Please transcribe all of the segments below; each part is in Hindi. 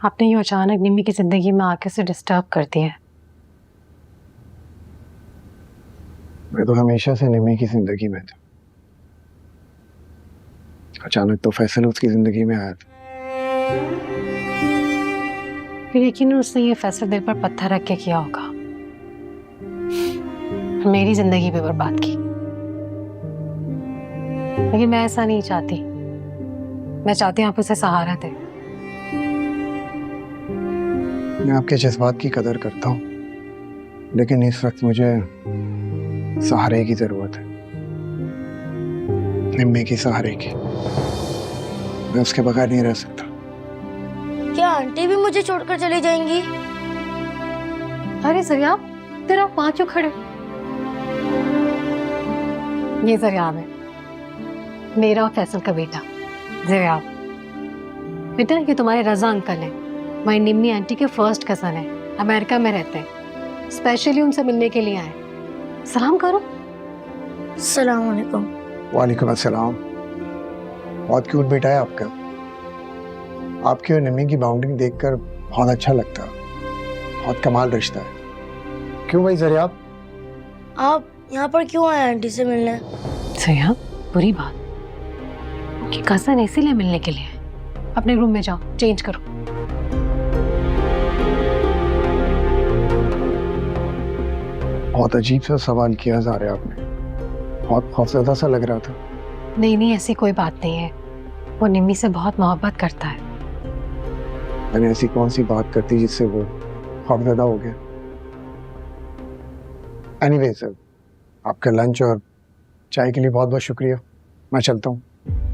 आपने यूँ अचानक निम्मी की जिंदगी में आके उसे डिस्टर्ब कर दिया है। मैं तो हमेशा से निम्मी की जिंदगी में था। अचानक तो फैसल उसकी जिंदगी में आया था। फिर यकीनन उसने ये फैसला दिल पर पत्थर रख के किया होगा, मेरी जिंदगी भी बर्बाद की। लेकिन मैं ऐसा नहीं चाहती। मैं चाहती हूँ आप उसे सहारा दें। मैं आपके जज्बात की कदर करता हूँ, लेकिन इस वक्त मुझे सहारे की जरूरत है, निम्मी की सहारे की। मैं उसके बगैर नहीं रह सकता। क्या आंटी भी मुझे छोड़कर चली जाएंगी? अरे ज़रियाब, तेरा वहां क्यों खड़े? ये ज़रियाब है, मेरा और फैसल का बेटा ज़रियाब। बेटा ये तुम्हारे रजा अंकल हैं, हमारी निम्मी आंटी के फर्स्ट कजन है, अमेरिका में रहते हैं। स्पेशली उनसे मिलने के लिए आए। सलाम करो। सलाम अलैकुम। वालेकुम अस्सलाम। बहुत क्यूट बेटा है आपका। आपकी और निम्मी की बाउंडिंग देखकर बहुत अच्छा लगता है। बहुत कमाल रिश्ता है। क्यों भाई ज़रियाब? आप यहाँ पर क्यों आए आंटी से मिलने? ज़रियाब, बुरी बात कि कजन इसीलिए मिलने के लिए है। अपने रूम में जाओ, चेंज करो। बहुत अजीब सा सवाल किया जा रहा है आपने। बहुत खौफजदा सा लग रहा था। नहीं, ऐसी कोई बात नहीं है। वो निम्मी से बहुत मोहब्बत करता है। मैंने ऐसी कौन सी बात करती जिससे वो खौफजदा हो गया? एनीवे सर, आपका लंच और चाय के लिए बहुत बहुत शुक्रिया। मैं चलता हूँ।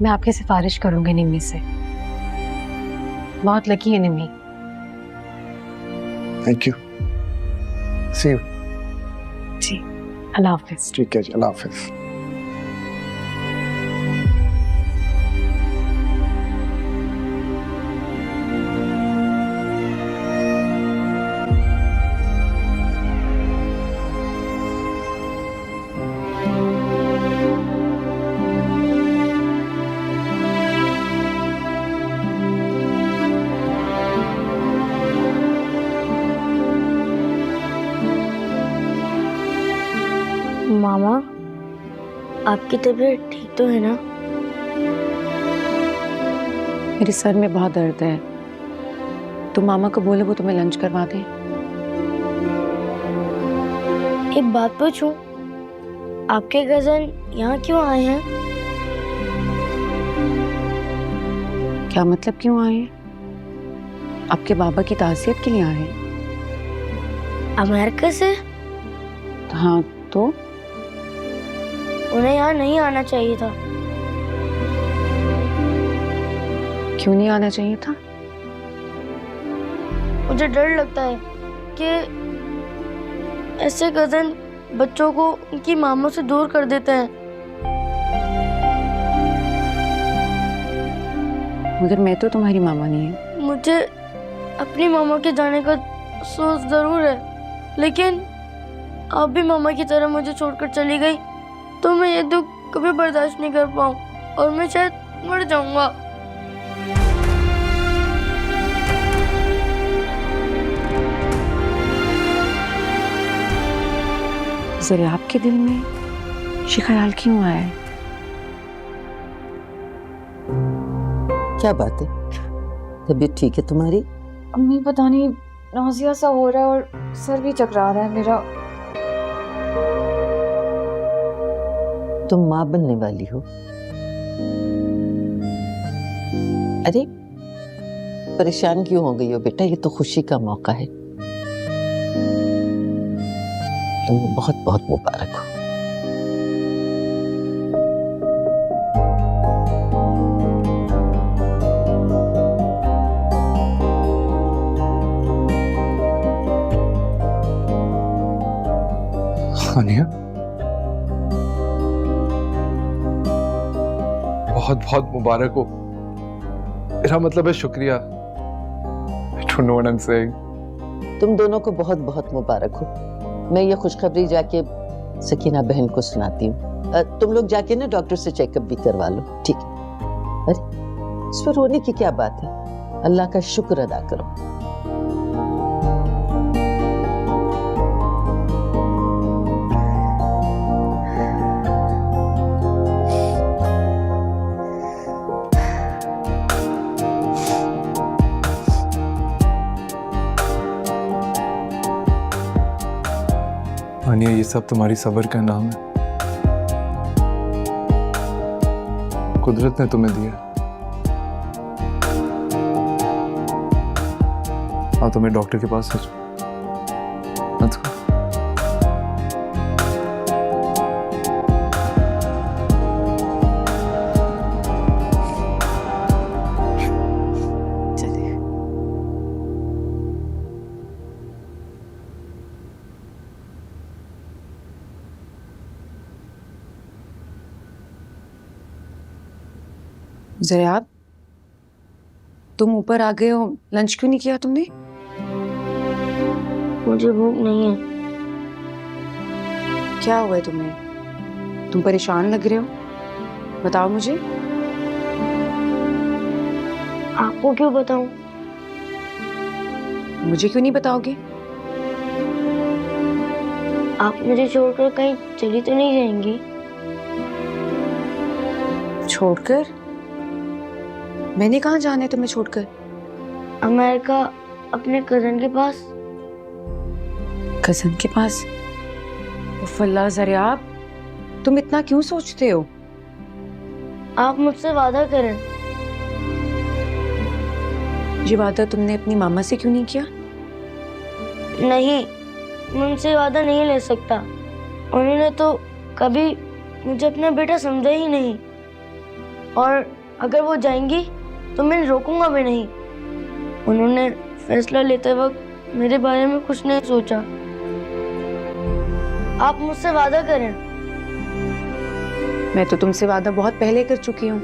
मैं आपकी सिफारिश करूंगी निम्मी से। बहुत लकी है Nimmi. Thank you. See you. जी, अल्लाह हाफिज। ठीक है जी, अल्लाह हाफिज। मामा, आपकी तबीयत ठीक तो है ना? मेरे सर में बहुत दर्द है। तुम मामा को बोलो वो तुम्हें लंच करवा दे। एक बात पूछूं, आपके कजन यहाँ क्यों आए हैं? क्या मतलब क्यों आए? आपके बाबा की ताज़ियत के लिए आए हैं। अमेरिका से? हाँ तो उन्हें यहाँ नहीं आना चाहिए था। क्यों नहीं आना चाहिए था? मुझे डर लगता है कि ऐसे कजन बच्चों को उनकी मामों से दूर कर देते हैं। मगर मैं तो तुम्हारी मामा नहीं है। मुझे अपनी मामा के जाने का अफसोस जरूर है, लेकिन आप भी मामा की तरह मुझे छोड़कर चली गई तो मैं ये दुख कभी बर्दाश्त नहीं कर पाऊँ और मैं शायद मर जाऊंगा। ज़रा आपके दिल में ये ख्याल क्यों आया है? क्या बात है? तबीयत ठीक है तुम्हारी? अम्मी पता नहीं नौजिया सा हो रहा है और सर भी चकरा रहा है मेरा। तुम माँ बनने वाली हो। अरे परेशान क्यों हो गई हो बेटा? ये तो खुशी का मौका है। तुम्हें बहुत बहुत मुबारक हो। हानिया, बहुत बहुत मुबारक हो। मेरा मतलब है शुक्रिया। I don't know what I'm saying. तुम दोनों को बहुत बहुत मुबारक हो। मैं ये खुशखबरी जाके सकीना बहन को सुनाती हूँ। तुम लोग जाके ना डॉक्टर से चेकअप भी करवा लो, ठीक है? अरे इस पर रोने की क्या बात है? अल्लाह का शुक्र अदा करो। आनिया, ये सब तुम्हारी सब्र का नाम है। कुदरत ने तुम्हें दिया। हाँ, तुम्हें डॉक्टर के पास ले जाओ। Let's go. ज़रियाब, तुम ऊपर आ गए हो, लंच क्यों नहीं किया तुमने? मुझे भूख नहीं है। क्या हुआ है तुम्हें? तुम परेशान लग रहे हो, बताओ मुझे। आपको क्यों बताऊं? मुझे क्यों नहीं बताओगे? आप मुझे छोड़कर कहीं चली तो नहीं जाएंगी? छोड़कर? मैंने कहाँ जाना है तुम्हें छोड़कर? अमेरिका, अपने कजन के पास। कजन के पास? उफ़ अल्लाह ज़रियाब, तुम इतना क्यों सोचते हो? आप मुझसे वादा करें। ये वादा तुमने अपनी मामा से क्यों नहीं किया? नहीं, मैं उनसे वादा नहीं ले सकता। उन्होंने तो कभी मुझे अपना बेटा समझा ही नहीं, और अगर वो जाएंगी तो मैं रोकूंगा भी नहीं। उन्होंने फैसला लेते वक्त मेरे बारे में कुछ नहीं सोचा। आप मुझसे वादा करें। मैं तो तुमसे वादा बहुत पहले कर चुकी हूँ।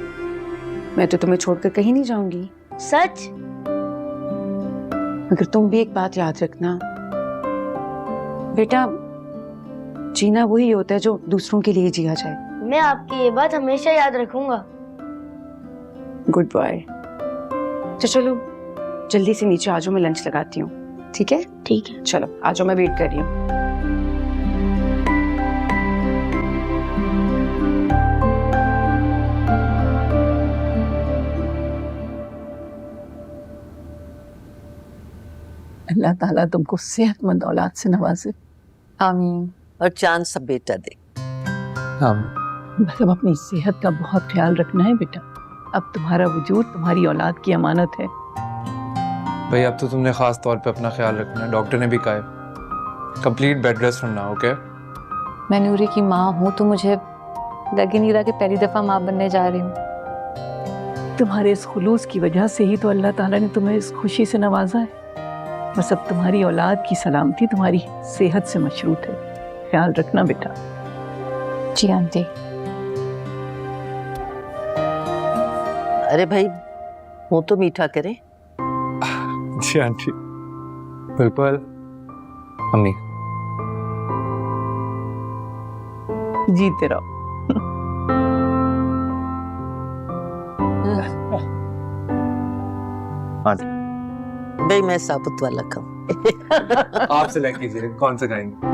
मैं तो तुम्हें छोड़कर कहीं नहीं जाऊंगी। सच? मगर तुम भी एक बात याद रखना बेटा, जीना वही होता है जो दूसरों के लिए जिया जाए। मैं आपकी ये बात हमेशा याद रखूंगा। Good boy. तो चलो जल्दी से नीचे आ जाओ, मैं लंच लगाती हूँ। ठीक है? ठीक है। चलो आ जाओ, मैं वेट कर रही हूँ। अल्लाह ताला तुमको सेहतमंद औलाद से नवाजे। आमीन। और चांद सा बेटा दे। हाँ, बस अब अपनी सेहत का बहुत ख्याल रखना है बेटा। अब तुम्हारा वजूद तुम्हारी औलाद की अमानत है। भाई अब तो तुमने खास तौर पे अपना ख्याल रखना है। डॉक्टर ने भी कहा है कंप्लीट बेड रेस्ट होना। ओके? मैं नूरी की माँ हूँ तो मुझे लग ही नहीं रहा कि पहली दफ़ा माँ बनने जा रही हूँ। तुम्हारे इस खुलूस की वजह से ही तो अल्लाह ताला ने तुम्हें इस खुशी से नवाजा है। बस अब तुम्हारी औलाद की सलामती तुम्हारी सेहत से मशरूत है। ख्याल रखना बेटा। जी आंटी। अरे भाई, मुंह तो मीठा करें। जी आंटी। बिल्कुल अम्मी। जीते रहो। आंटी भाई मैं साबुत वाला खाऊं। आप सेलेक्ट कीजिए कौन सा खाएंगे।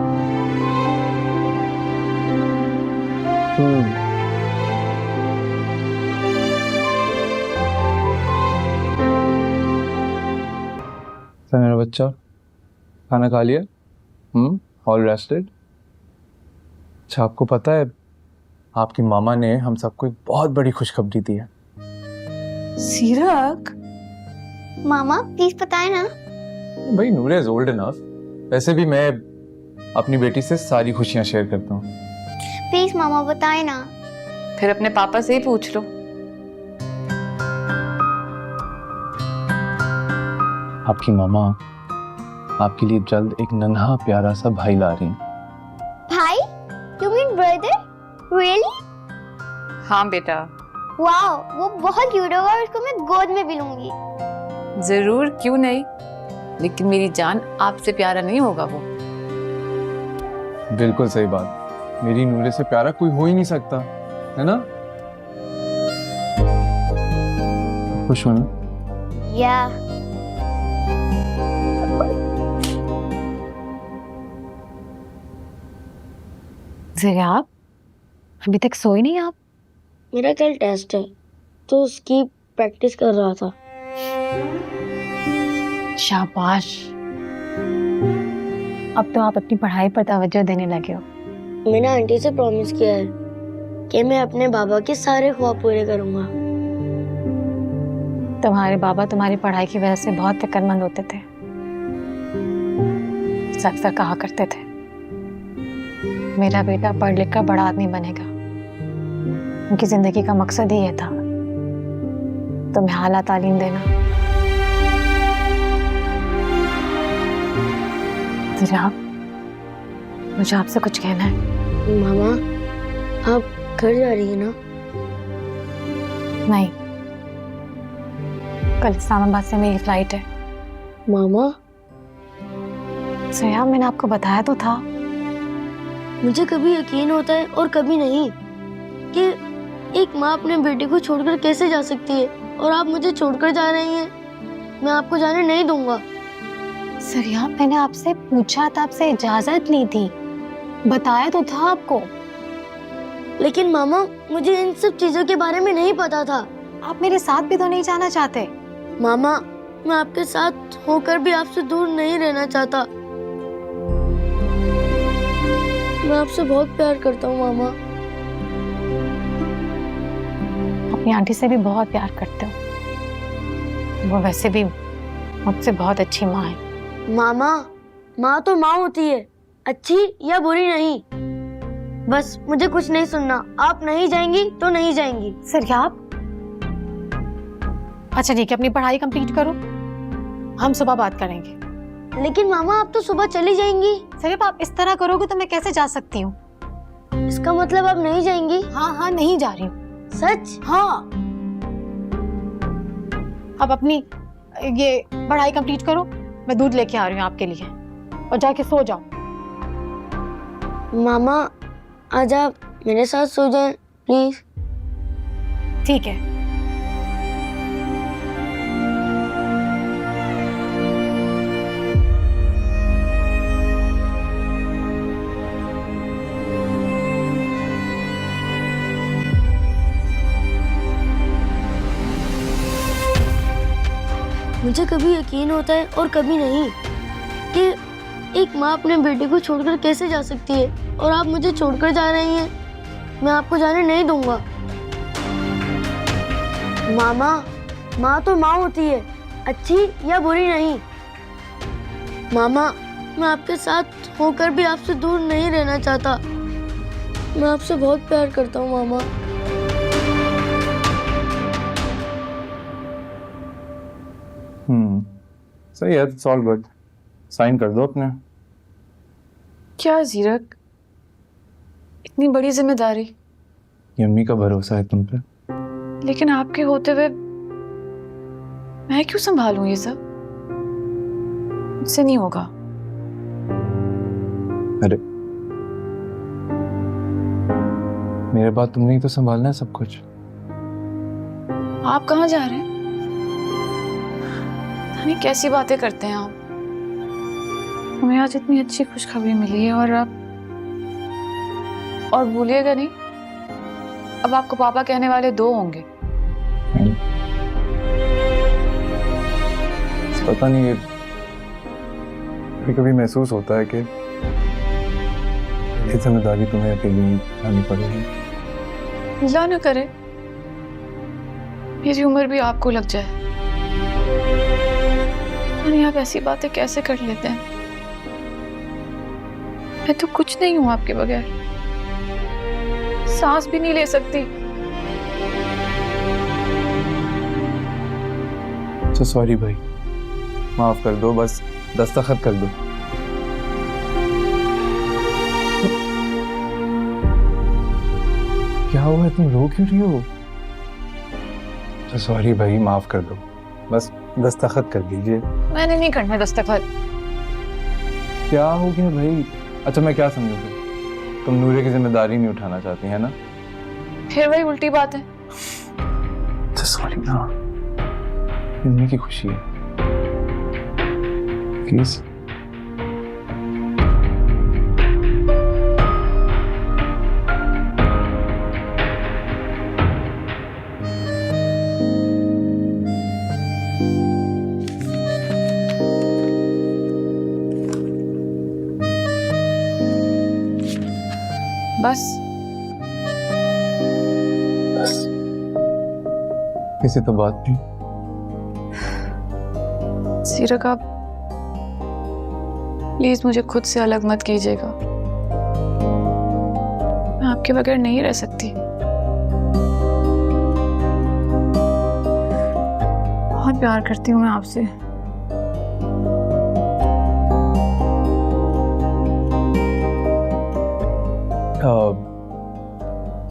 सर मेरा बच्चा खाना खा लिया? All rested? अच्छा, आपको पता है आपकी मामा ने हम सबको एक बहुत बड़ी खुशखबरी दी है। सीरक, मामा प्लीज बताए ना। भाई नूरे इज ओल्ड इनफ। वैसे भी मैं अपनी बेटी से सारी खुशियां शेयर करता हूँ। प्लीज मामा बताए ना। फिर अपने पापा से ही पूछ लो। आपकी मामा आपके लिए जल्द एक नन्हा प्यारा सा भाई ला रही हैं। भाई? You mean brother? रियली? हाँ बेटा। वाओ, वो बहुत क्यूट होगा और उसको मैं गोद में भी लूंगी। जरूर, क्यों नहीं, लेकिन मेरी जान आपसे प्यारा नहीं होगा वो। बिल्कुल सही बात। मेरी नूरे से प्यारा कोई हो ही नहीं सकता, है ना? खुश हो ना? या ज़रियाब, अभी तक सोई नहीं आप? मेरा कल टेस्ट है तो उसकी प्रैक्टिस कर रहा था। शाबाश, अब तो आप अपनी पढ़ाई पर तवज्जो देने लगे हो। मैंने आंटी से प्रॉमिस किया है कि मैं अपने बाबा के सारे ख्वाब पूरे करूंगा। तुम्हारे बाबा तुम्हारी पढ़ाई की वजह से बहुत फिक्रमंद होते थे। अक्सर कहा करते थे, मेरा बेटा पढ़ लिख कर बड़ा आदमी बनेगा। उनकी जिंदगी का मकसद ही ये था, तुम्हें आला तालीम देना। ज़रा मुझे आपसे कुछ कहना है। मामा, आप घर जा रही है ना? नहीं, कल इस्लामाबाद से मेरी फ्लाइट है। मामा, ज़रियाब, मैंने आपको बताया तो था। मुझे कभी यकीन होता है और कभी नहीं कि एक माँ अपने बेटे को छोड़कर कैसे जा सकती है, और आप मुझे छोड़कर जा रही हैं। मैं आपको जाने नहीं दूंगा। ज़रियाब, मैंने आपसे पूछा था, आपसे इजाजत ली थी, बताया तो था आपको। लेकिन मामा, मुझे इन सब चीजों के बारे में नहीं पता था। आप मेरे साथ भी तो नहीं जाना चाहते? मामा, मैं आपके साथ होकर भी आपसे दूर नहीं रहना चाहता। मैं आपसे बहुत प्यार करता हूँ मामा। अपनी आंटी से भी बहुत प्यार करते हो, वो वैसे भी मुझसे बहुत अच्छी माँ है। मामा, माँ तो माँ होती है, अच्छी या बुरी नहीं। बस मुझे कुछ नहीं सुनना। आप नहीं जाएंगी तो नहीं जाएंगी। ज़रियाब, अच्छा ठीक है, अपनी पढ़ाई कंप्लीट करो, हम सुबह बात करेंगे। लेकिन मामा, आप तो सुबह चली जाएंगी। ज़रियाब, आप इस तरह करोगे तो मैं कैसे जा सकती हूँ? इसका मतलब आप नहीं जाएंगी? हाँ हाँ, नहीं जा रही हूँ। सच? हाँ, अब अपनी ये पढ़ाई कंप्लीट करो, मैं दूध लेके आ रही हूँ आपके लिए, और जाके सो जाओ। मामा, आज आप मेरे साथ सो जाएं प्लीज। ठीक है। मुझे कभी यकीन होता है और कभी नहीं कि एक माँ अपने बेटे को छोड़कर कैसे जा सकती है, और आप मुझे छोड़कर जा रही हैं। मैं आपको जाने नहीं दूंगा। मामा, माँ तो माँ होती है, अच्छी या बुरी नहीं। मामा, मैं आपके साथ होकर भी आपसे दूर नहीं रहना चाहता। मैं आपसे बहुत प्यार करता हूँ मामा। सही है, इट्स ऑल गुड। साइन कर दो अपने। क्या जीरक, इतनी बड़ी जिम्मेदारी? ये अम्मी का भरोसा है तुम पे। लेकिन आपके होते हुए मैं क्यों संभालूं ये सब? मुझसे नहीं होगा। अरे मेरे बाद तुमने ही तो संभालना है सब कुछ। आप कहाँ जा रहे हैं? नहीं, कैसी बातें करते हैं आप? हमें आज इतनी अच्छी खुशखबरी मिली है, और भूलिएगा नहीं, अब आपको पापा कहने वाले 2 होंगे। पता नहीं, कभी कभी महसूस होता है कि ये जिम्मेदारी तुम्हें अकेली उठानी पड़ेगी। अल्लाह न करे मेरी उम्र भी आपको लग जाए। नहीं, आप ऐसी बातें कैसे कर लेते हैं? मैं तो कुछ नहीं हूं आपके बगैर, सांस भी नहीं ले सकती। तो सॉरी भाई, माफ कर दो, बस दस्तखत कर दो। क्या हुआ है, तुम रो क्यों रही हो? तो सॉरी भाई, माफ कर दो, बस दस्तखत कर दीजिए। मैंने नहीं करना दस्तखत। क्या हो गया भाई? अच्छा मैं क्या समझू, तुम नूरे की जिम्मेदारी नहीं उठाना चाहती है ना? फिर वही उल्टी बात है। सॉरी ना, निम्मी की खुशी है, प्लीज। बस किसी तो बात नहीं। सीरक, आप प्लीज मुझे खुद से अलग मत कीजिएगा। मैं आपके बगैर नहीं रह सकती। बहुत प्यार करती हूँ मैं आपसे।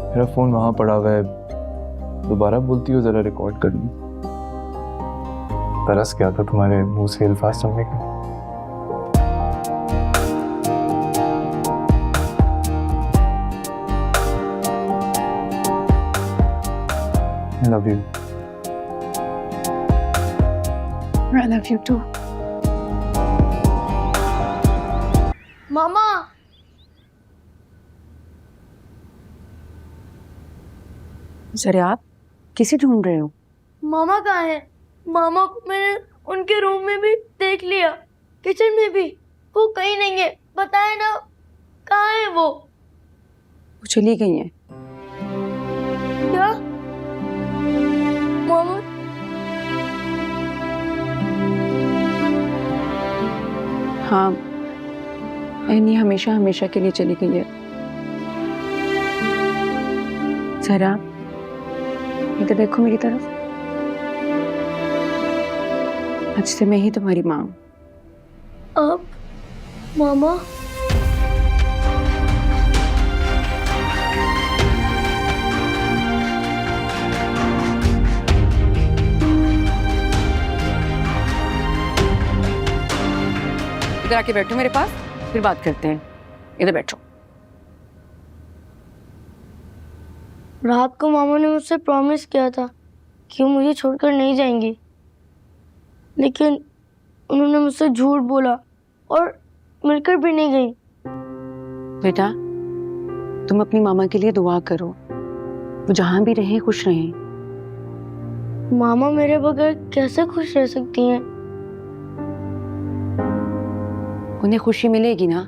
मेरा फोन वहां पड़ा हुआ है, दोबारा बोलती हो जरा रिकॉर्ड कर लूं। तरस गया था तुम्हारे मुंह से अल्फाज सुनने का। I love you. I love you too. Mama, sir आप किसे ढूंढ रहे हो? मामा कहाँ है? मामा को मैंने उनके रूम में भी देख लिया, किचन में भी, वो कहीं नहीं है। बताए ना, कहाँ है वो? वो चली गई हैं। क्या? मामा, हाँ, एनी हमेशा हमेशा के लिए चली गई है। जरा इधर देखो मेरी तरफ। आज से मैं ही तुम्हारी माँ हूँ। अब मामा, इधर आके बैठो मेरे पास, फिर बात करते हैं। इधर बैठो। रात को मामा ने मुझसे प्रॉमिस किया था कि वो मुझे छोड़कर नहीं जाएंगी, लेकिन उन्होंने मुझसे झूठ बोला और मिलकर भी नहीं गई। बेटा, तुम अपनी मामा के लिए दुआ करो, वो जहां भी रहे खुश रहें। मामा मेरे बगैर कैसे खुश रह सकती हैं? उन्हें खुशी मिलेगी ना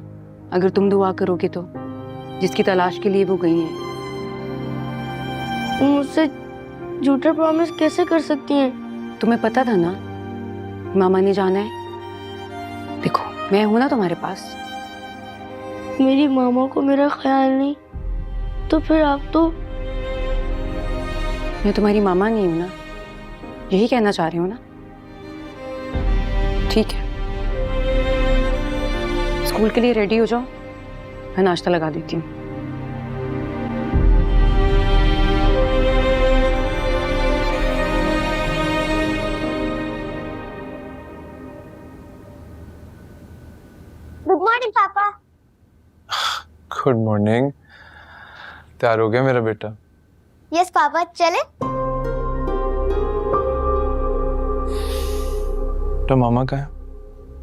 अगर तुम दुआ करोगे तो, जिसकी तलाश के लिए वो गई हैं। वो मुझसे झूठा प्रॉमिस कैसे कर सकती हैं? तुम्हें पता था ना मामा ने जाना है। देखो मैं हूं ना तुम्हारे पास। मेरी मामा को मेरा ख्याल नहीं, तो फिर आप तो। मैं तुम्हारी मामा नहीं हूं ना, यही कहना चाह रहे हो ना? ठीक है, स्कूल के लिए रेडी हो जाओ, मैं नाश्ता लगा देती हूँ। गुड मॉर्निंग पापा। Good morning. तैयार हो गया मेरा बेटा? यस पापा, चले? तो मामा का है?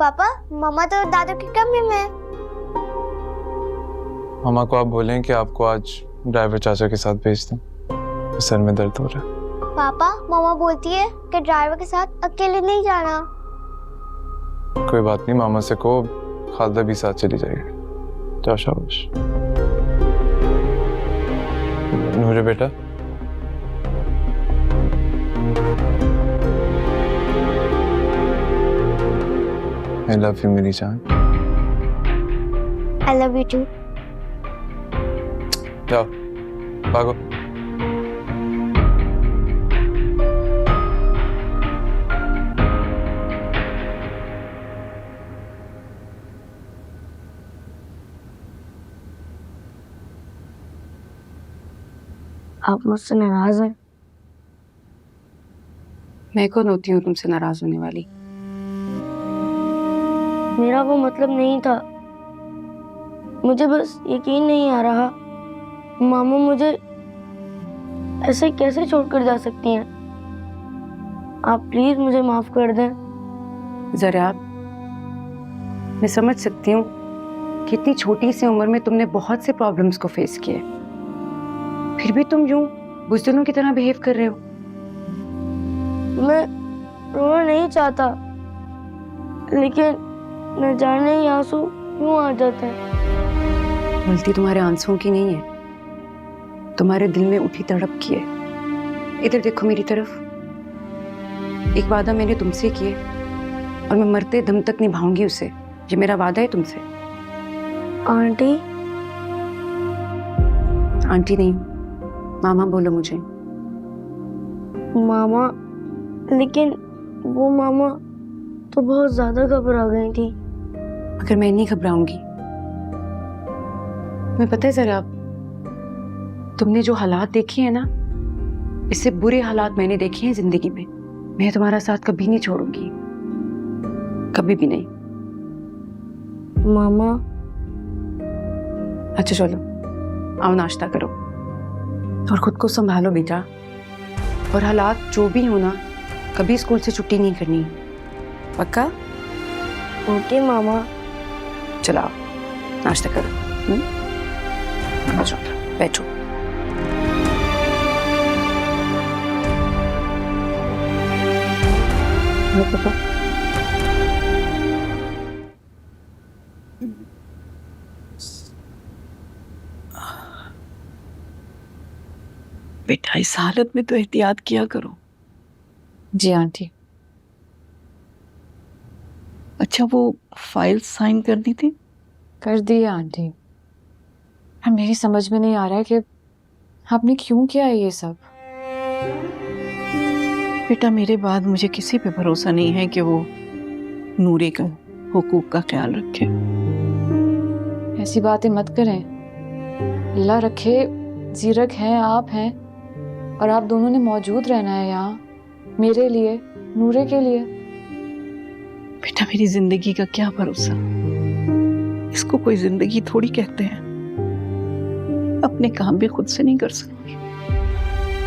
पापा, मामा तो दादू के कमरे में है। मामा को आप बोलें कि आपको आज ड्राइवर चाचा के साथ भेज दें, सर में दर्द हो रहा है। पापा, मामा बोलती है कि ड्राइवर के साथ अकेले नहीं जाना। कोई बात नहीं, मामा से को खालदा भी साथ चली जाएगी। जाओ शाबाश। नूरे बेटा, I love you मेरी जान। I love you too. जाओ भागो। आप मुझसे नाराज हैं? मैं कौन होती हूँ तुमसे नाराज होने वाली? मेरा वो मतलब नहीं था। मुझे बस यकीन नहीं आ रहा, मामा मुझे ऐसे कैसे छोड़कर जा सकती हैं? आप प्लीज मुझे माफ कर दें। जरा मैं समझ सकती हूँ कि इतनी छोटी सी उम्र में तुमने बहुत से प्रॉब्लम्स को फेस किए, फिर भी तुम यूं बुज़दिलों की तरह बिहेव कर रहे हो। मैं रोना नहीं चाहता, लेकिन न जाने ही आंसू क्यों आ जाते हैं। गलती तुम्हारे आंसुओं की नहीं है, तुम्हारे दिल में उठी तड़प की है। इधर देखो मेरी तरफ। एक वादा मैंने तुमसे किए और मैं मरते दम तक निभाऊंगी उसे। ये मेरा वादा है तुमसे। आंटी? आंटी नहीं, मामा बोलो मुझे। मामा? लेकिन वो मामा तो बहुत ज्यादा घबरा गई थी। मगर मैं नहीं घबराऊंगी। मैं पता है जरा, तुमने जो हालात देखे हैं ना, इससे बुरे हालात मैंने देखे हैं जिंदगी में। मैं तुम्हारा साथ कभी नहीं छोड़ूंगी, कभी भी नहीं। मामा? अच्छा चलो, आओ नाश्ता करो और खुद को संभालो बेटा। और हालात जो भी हो ना, कभी स्कूल से छुट्टी नहीं करनी, पक्का? ओके मामा। चलो आओ नाश्ता करो। अच्छा बैठो। पापा बेटा इस हालत में तो एहतियात किया करो। जी आंटी। अच्छा वो फाइल साइन करनी थी? कर दी है आंटी। और मेरी समझ में नहीं आ रहा है कि आपने क्यों किया है ये सब। बेटा मेरे बाद मुझे किसी पे भरोसा नहीं है कि वो नूरे का हुकूक का ख्याल रखे। ऐसी बातें मत करें। अल्लाह रखे, जीरक हैं, आप हैं, और आप दोनों ने मौजूद रहना है यहाँ, मेरे लिए, नूरे के लिए। बेटा मेरी जिंदगी का क्या भरोसा, इसको कोई जिंदगी थोड़ी कहते हैं। अपने काम भी खुद से नहीं कर सकती।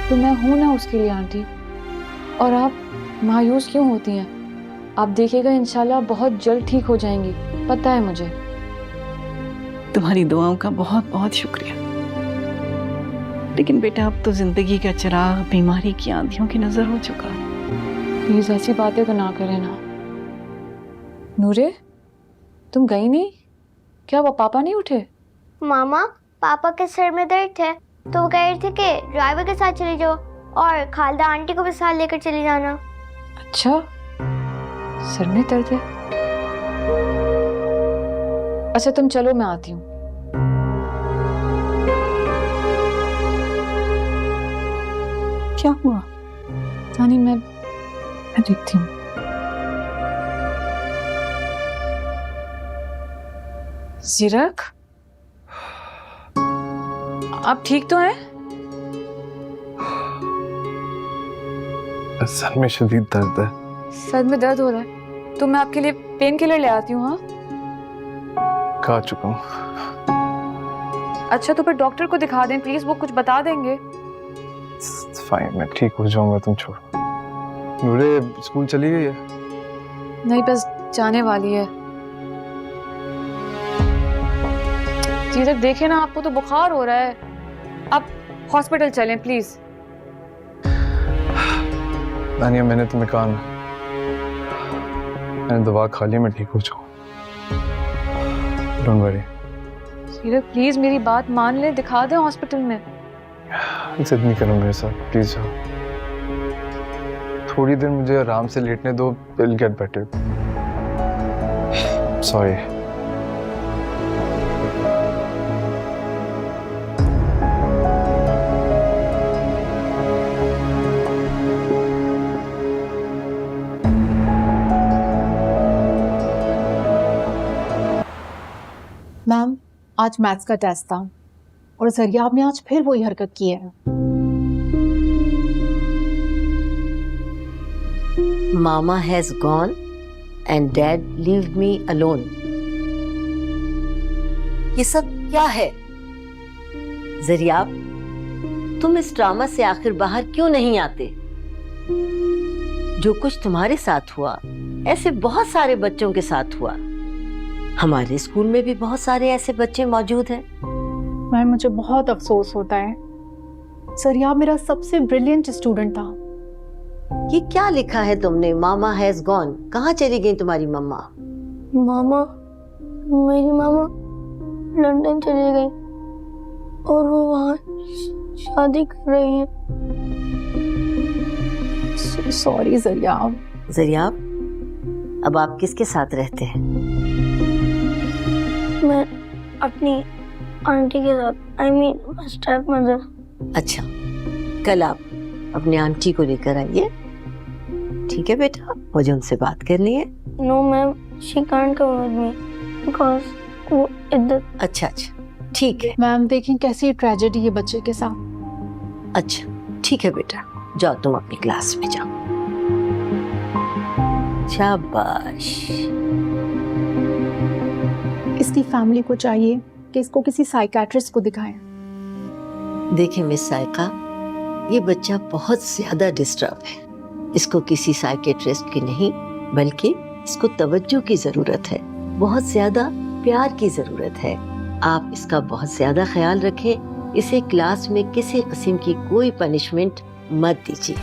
तो मैं हूं ना उसके लिए आंटी। और आप मायूस क्यों होती हैं? आप देखिएगा इंशाल्लाह बहुत जल्द ठीक हो जाएंगी, पता है मुझे। तुम्हारी दुआओं का बहुत बहुत शुक्रिया। लेकिन बेटा अब तो जिंदगी का चिराग बीमारी की आंधियों की नजर हो चुका। प्लीज ऐसी बातें तो ना करें ना। नूरे, तुम गई नहीं क्या? वो पापा नहीं उठे? मामा, पापा के सर में दर्द है तो वो कह रहे थे कि ड्राइवर के साथ चले जाओ और खालदा आंटी को भी साथ लेकर चले जाना। अच्छा, सर में दर्द है। अच्छा तुम चलो, मैं आती हूँ। क्या हुआ? तानी मैं देखती हूँ। जीरक, आप ठीक तो हैं? सर में शदीद दर्द है। सर में दर्द हो रहा है तो मैं आपके लिए पेन किलर ले आती हूँ। हाँ खा चुका हूँ। अच्छा तो फिर डॉक्टर को दिखा दें प्लीज, वो कुछ बता देंगे। फाइन, मैं ठीक हो जाऊंगा, तुम छोड़ो। नूरे स्कूल चली गई है? नहीं, बस जाने वाली है। जीरक देखे ना, आपको तो बुखार हो रहा है, आप हॉस्पिटल चलें प्लीज। नानिया मैंने तुम्हें कहा ना, मैंने दवा खा ली, मैं ठीक हो जाऊँ। Don't worry. जीरक प्लीज मेरी बात मान ले, दिखा दें हॉस्पिटल में। जिद नहीं करो मेरे साथ, प्लीज जाओ। थोड़ी देर मुझे आराम से लेटने दो, will get better. Sorry. Ma'am आज मैथ्स का टेस्ट था और जरियाब ने आज फिर वही हरकत की है। Mama has gone and dad leave me alone. ये सब क्या है? जरियाब, तुम इस ड्रामा से आखिर बाहर क्यों नहीं आते? जो कुछ तुम्हारे साथ हुआ ऐसे बहुत सारे बच्चों के साथ हुआ। हमारे स्कूल में भी बहुत सारे ऐसे बच्चे मौजूद हैं। मैम मुझे बहुत अफसोस होता है। जरियाब मेरा सबसे ब्रिलियंट स्टूडेंट था। ये क्या लिखा है तुमने? मामा हैज गॉन। कहाँ चली गई तुम्हारी मम्मा? मामा, मेरी मामा लंदन चली गई और वो वहाँ शादी कर रही है। सॉरी जरियाब। जरियाब, अब आप किसके साथ रहते हैं? मैं अपनी आंटी के साथ, आई मीन स्टेप मदर। अच्छा, कल आप अपने आंटी को लेकर आइए, ठीक है बेटा? मुझे उनसे बात करनी है। No ma'am, she can't come with me because वो इधर। अच्छा, ठीक है। मैम देखें कैसी ट्रेजेडी है बच्चे के साथ। अच्छा, ठीक है बेटा, जाओ तुम अपनी क्लास में जाओ। शाबाश। इसकी फैमिली को चाहिए कि इसको किसी साइकियाट्रिस्ट को दिखाएं। देखिए मिस साइका, ये बच्चा बहुत ज्यादा डिस्टर्ब है। इसको किसी साइकियाट्रिस्ट की नहीं, बल्कि इसको तवज्जो की जरूरत है, बहुत ज्यादा प्यार की जरूरत है। आप इसका बहुत ज्यादा ख्याल रखें। इसे क्लास में किसी किस्म की कोई पनिशमेंट मत दीजिए।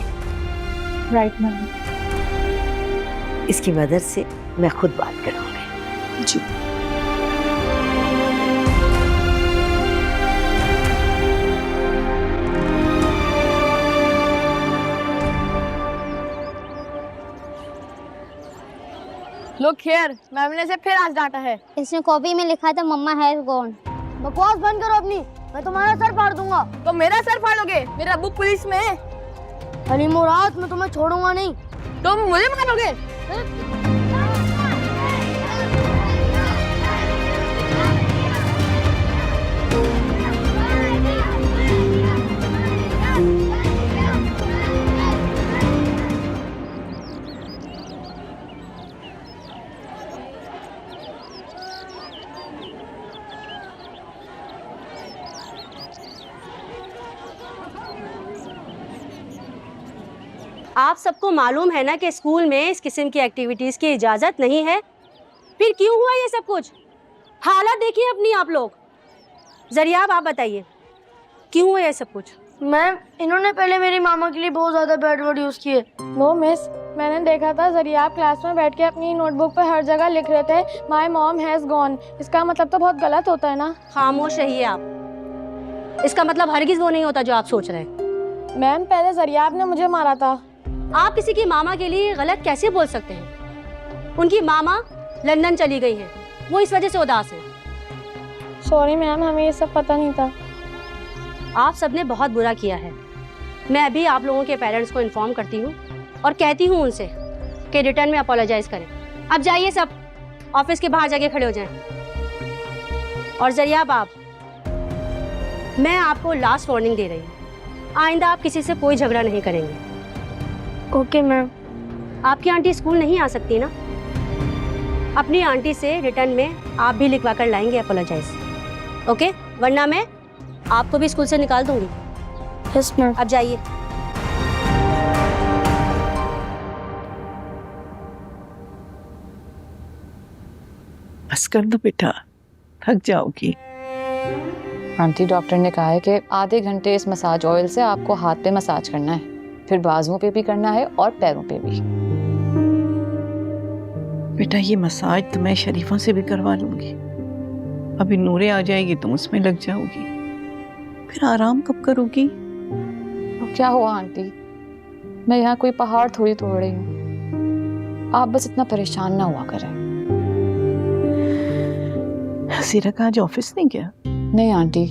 Right ma'am. इसकी मदर से मैं खुद बात करूंगी। जी। लोग खैर, मैम ने से फिर आज डांटा है। इसने कॉपी में लिखा था मम्मा हैज गॉन। बकवास बंद करो अपनी, मैं तुम्हारा सर फाड़ दूंगा। तो मेरा सर फाड़ोगे? मेरा अब्बू पुलिस में है। अली मुराद, मैं तुम्हें छोड़ूंगा नहीं। तुम मुझे मारोगे? आप सबको मालूम है ना कि स्कूल में इस किस्म की एक्टिविटीज की इजाजत नहीं है। फिर क्यों हुआ ये सब कुछ? हालत देखिए अपनी आप लोग। जरियाब, आप बताइए क्यों हुआ ये सब कुछ? मैम, इन्होंने पहले मेरी मामा के लिए बहुत ज्यादा बैड वर्ड यूज किए। नो मिस, मैंने देखा था जरियाब क्लास में बैठ के अपनी नोटबुक पर हर जगह लिख रहे थे माय मॉम हैज गॉन। इसका मतलब तो बहुत गलत होता है ना। खामोश रहिए आप। इसका मतलब हरगिज वो नहीं होता जो आप सोच रहे हैं। मैम, पहले जरियाब ने मुझे मारा था। आप किसी की मामा के लिए गलत कैसे बोल सकते हैं? उनकी मामा लंदन चली गई हैं, वो इस वजह से उदास हैं। सॉरी मैम, हमें ये सब पता नहीं था। आप सबने बहुत बुरा किया है। मैं अभी आप लोगों के पेरेंट्स को इन्फॉर्म करती हूँ और कहती हूँ उनसे कि रिटर्न में अपोलोजाइज करें। अब जाइए, सब ऑफिस के बाहर जाके खड़े हो जाएं। और जरियाब, आप, मैं आपको लास्ट वार्निंग दे रही हूँ, आइंदा आप किसी से कोई झगड़ा नहीं करेंगे। Okay ma'am. आपकी आंटी स्कूल नहीं आ सकती ना? अपनी आंटी से रिटर्न में आप भी लिखवा कर लाएंगे अपोलोजाइज, ओके? वरना मैं आपको भी स्कूल से निकाल दूंगी। Yes ma'am. अब जाइए। बस कर दो बेटा, थक जाओगी। आंटी, डॉक्टर ने कहा है कि आधे घंटे इस मसाज ऑयल से आपको हाथ पे मसाज करना है, फिर बाजुओं पे भी करना है और पैरों पे भी। बेटा ये मसाज तो मैं शरीफों से भी करवा लूंगी। अभी नूरे आ जाएगी तुम उसमें लग जाओगी, फिर आराम कब करोगी? तो क्या हुआ आंटी, मैं यहाँ कोई पहाड़ थोड़ी तोड़ रही हूँ। आप बस इतना परेशान ना हुआ करें। सीरक आज ऑफिस नहीं गया? नहीं आंटी,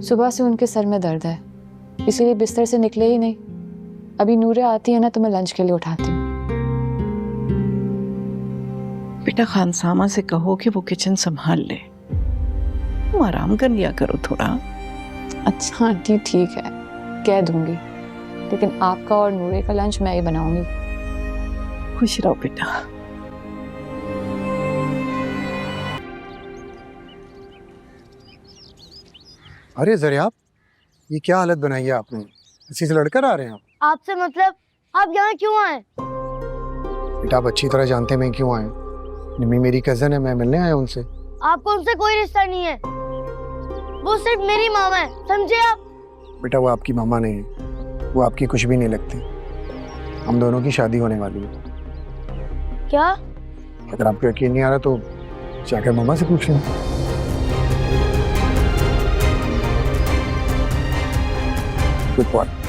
सुबह से उनके सर में दर्द है, इसीलिए बिस्तर से निकले ही नहीं। अभी नूरे आती है ना तो मैं लंच के लिए उठाती हूँ। बेटा खानसामा से कहो कि वो किचन संभाल ले, तुम आराम कर लिया करो थोड़ा। अच्छा आंटी ठीक है, कह दूंगी, लेकिन आपका और नूरे का लंच मैं ही बनाऊंगी। खुश रहो बेटा। अरे जरियाब, ये क्या हालत बनाई है आपने? इसी से लड़कर आ रहे हैं आप? आपसे मतलब आप यहाँ क्यों आए? बेटा आप अच्छी तरह जानते हैं मैं क्यों आया। निम्मी मेरी कजन है, मैं मिलने आया उनसे। आपको उनसे कोई रिश्ता नहीं है, वो सिर्फ मेरी मामा है, समझे आप? बेटा वो आपकी मामा नहीं है, वो आपकी कुछ भी नहीं लगती। हम दोनों की शादी होने वाली है। क्या? अगर आपको यकीन नहीं आ रहा तो जाकर मामा से पूछ लें। Good boy.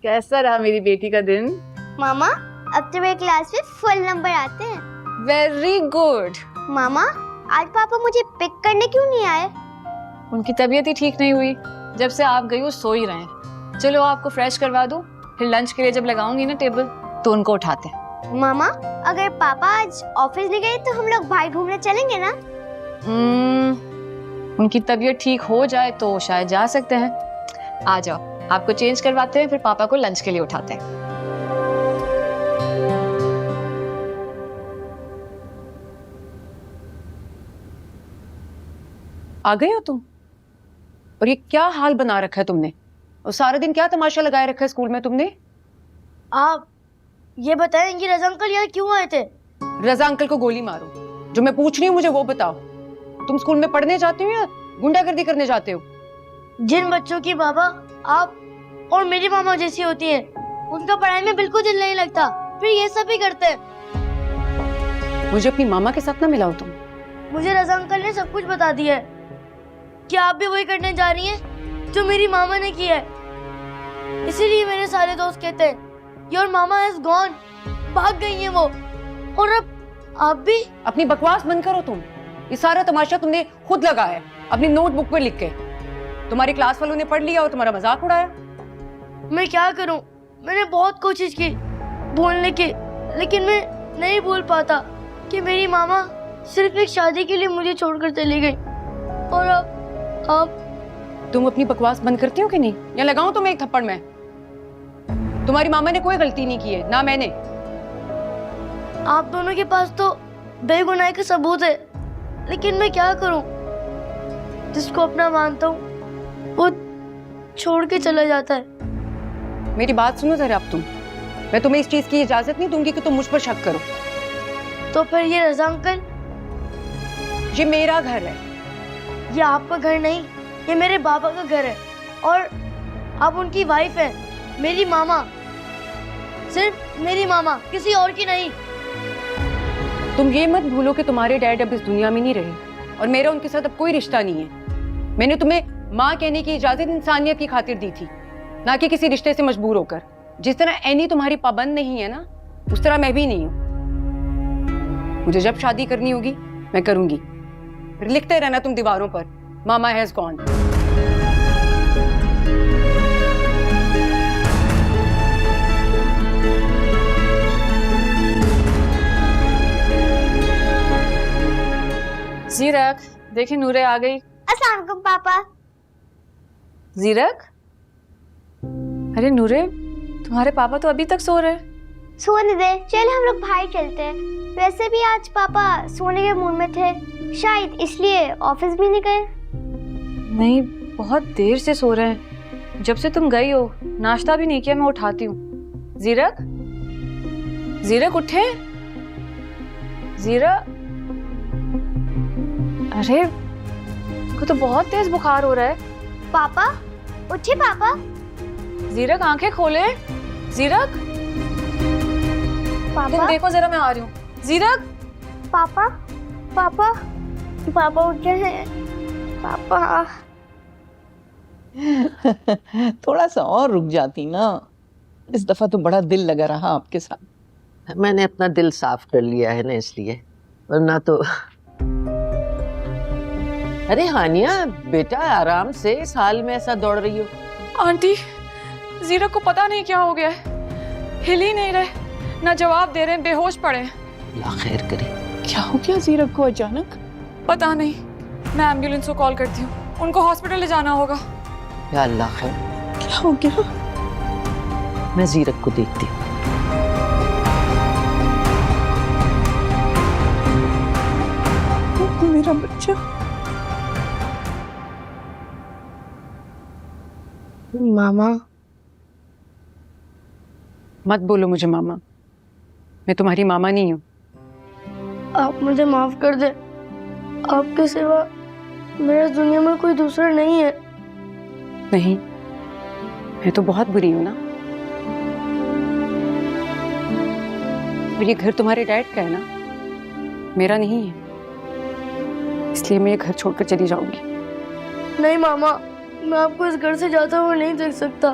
कैसा रहा मेरी बेटी का दिन? मामा अब तो मेरे क्लास में फुल नंबर आते हैं। Very good. मामा आज पापा मुझे पिक करने क्यों नहीं आए? उनकी तबीयत ही ठीक नहीं हुई, जब से आप गई वो सो ही रहे हैं। चलो आपको फ्रेश करवा दूं, फिर लंच के लिए जब लगाऊंगी ना टेबल तो उनको उठाते हैं। मामा अगर पापा आज ऑफिस नहीं गए तो हम लोग बाहर घूमने चलेंगे ना? उनकी तबीयत ठीक हो जाए तो शायद जा सकते हैं। आ जाओ, आपको चेंज करवाते हैं, फिर पापा को लंच के लिए उठाते हैं। आ गए हो तुम? और ये क्या हाल बना रखा है तुमने? और सारा दिन क्या तमाशा लगाए रखा है स्कूल में तुमने? आप ये बताएं कि रजा अंकल यहाँ क्यों आए थे? रजा अंकल को गोली मारो। जो मैं पूछ रही हूँ मुझे वो बताओ। तुम स्कूल में पढ़ने जाते हो या गुंडागर्दी करने जाते हो? जिन बच्चों की बाबा आप और मेरी मामा जैसी होती है, उनका पढ़ाई में बिल्कुल दिल नहीं लगता, फिर ये सब भी करते हैं। मुझे अपनी मामा के साथ ना मिलाओ तुम। मुझे रजा अंकल ने सब कुछ बता दिया है कि आप भी वही करने जा रही हैं जो मेरी मामा ने किया है। इसीलिए मेरे सारे दोस्त कहते हैं योर मामा इज गॉन, भाग गई हैं वो। और अब आप भी? अपनी बकवास बंद करो तुम। ये सारा तमाशा तुमने खुद लगाया है अपनी नोटबुक पे लिख के। तुम्हारी क्लास वालों ने पढ़ लिया और तुम्हारा मजाक उड़ाया। मैं क्या करूं? मैंने बहुत कोशिश की बोलने की, लेकिन मैं नहीं बोल पाता कि मेरी मामा सिर्फ एक शादी के लिए मुझे छोड़कर चली गई। और अब तुम अपनी बकवास बंद करती हो कि नहीं, या लगाऊं तुम्हें एक थप्पड़ में? तुम्हारी मामा ने कोई गलती नहीं की है, ना मैंने। आप दोनों के पास तो बेगुनाही का सबूत है, लेकिन मैं क्या करूं? जिसको अपना मानता हूं वो छोड़ के चला जाता है। मेरी बात सुनो जरा अब तुम। मैं तुम्हें इस चीज की इजाजत नहीं दूंगी कि तुम मुझ पर शक करो। तो फिर ये रजा अंकल? ये मेरा घर है। ये आपका घर नहीं, ये मेरे बाबा का घर है। और आप उनकी वाइफ हैं, मेरी मामा, सिर्फ मेरी मामा, किसी और की नहीं। तुम ये मत भूलो कि तुम्हारे डैड अब इस दुनिया में नहीं रहे और मेरा उनके साथ अब कोई रिश्ता नहीं है। मैंने तुम्हें माँ कहने की इजाजत इंसानियत की खातिर दी थी, ना कि किसी रिश्ते से मजबूर होकर। जिस तरह एनी तुम्हारी पाबंद नहीं है ना, उस तरह मैं भी नहीं हूँ। मुझे जब शादी करनी होगी मैं करूंगी। फिर लिखते रहना तुम दीवारों पर, मामा हैज गॉन। जीरक, देखिए नूरे आ गई। अस्सलाम वालेकुम पापा। जीरक, अरे नूरे, तुम्हारे पापा तो अभी तक सो रहे। सोने दे, चल हम लोग बाहर चलते हैं। वैसे भी आज पापा सोने के मूड में थे, शायद इसलिए ऑफिस भी नहीं गए। नहीं, बहुत देर से सो रहे हैं। जब से तुम गई हो नाश्ता भी नहीं किया। मैं उठाती हूँ। जीरक, जीरक उठे। जीरक, अरे को तो बहुत तेज बुखार हो रहा है। पापा उठे पापा। जीरक आंखें खोले। जीरक, पापा तुम देखो जरा, मैं आ रही हूँ। जीरक, पापा पापा पापा उठे हैं। पापा थोड़ा सा और रुक जाती ना, इस दफा तो बड़ा दिल लगा रहा आपके साथ। मैंने अपना दिल साफ कर लिया है ना, इसलिए, वरना तो। अरे हानिया बेटा, आराम से, इस हाल में ऐसा दौड़ रही हो। आंटी, जीरक को पता नहीं क्या हो गया है, हिल ही नहीं रहे, ना जवाब दे रहे हैं, बेहोश पड़े हैं। अल्लाह खैर करे। क्या हो गया जीरक को अचानक? पता नहीं, मैं एम्बुलेंस को कॉल करती हूँ, उनको हॉस्पिटल ले जाना होगा। या अल्लाह खैर। क्या हो गया? मैं जीरक को देखती हूँ। मेरा बच्चा मामा। मत बोलो मुझे मामा, मैं तुम्हारी मामा नहीं हूँ। आप मुझे माफ कर दे, आपके सिवा मेरे दुनिया में कोई दूसरा नहीं है। नहीं, मैं तो बहुत बुरी हूँ ना। और ये घर तुम्हारे डैड का है ना, मेरा नहीं है, इसलिए मैं ये घर छोड़कर चली जाऊंगी। नहीं मामा, मैं आपको इस घर से जाता हुआ नहीं देख सकता।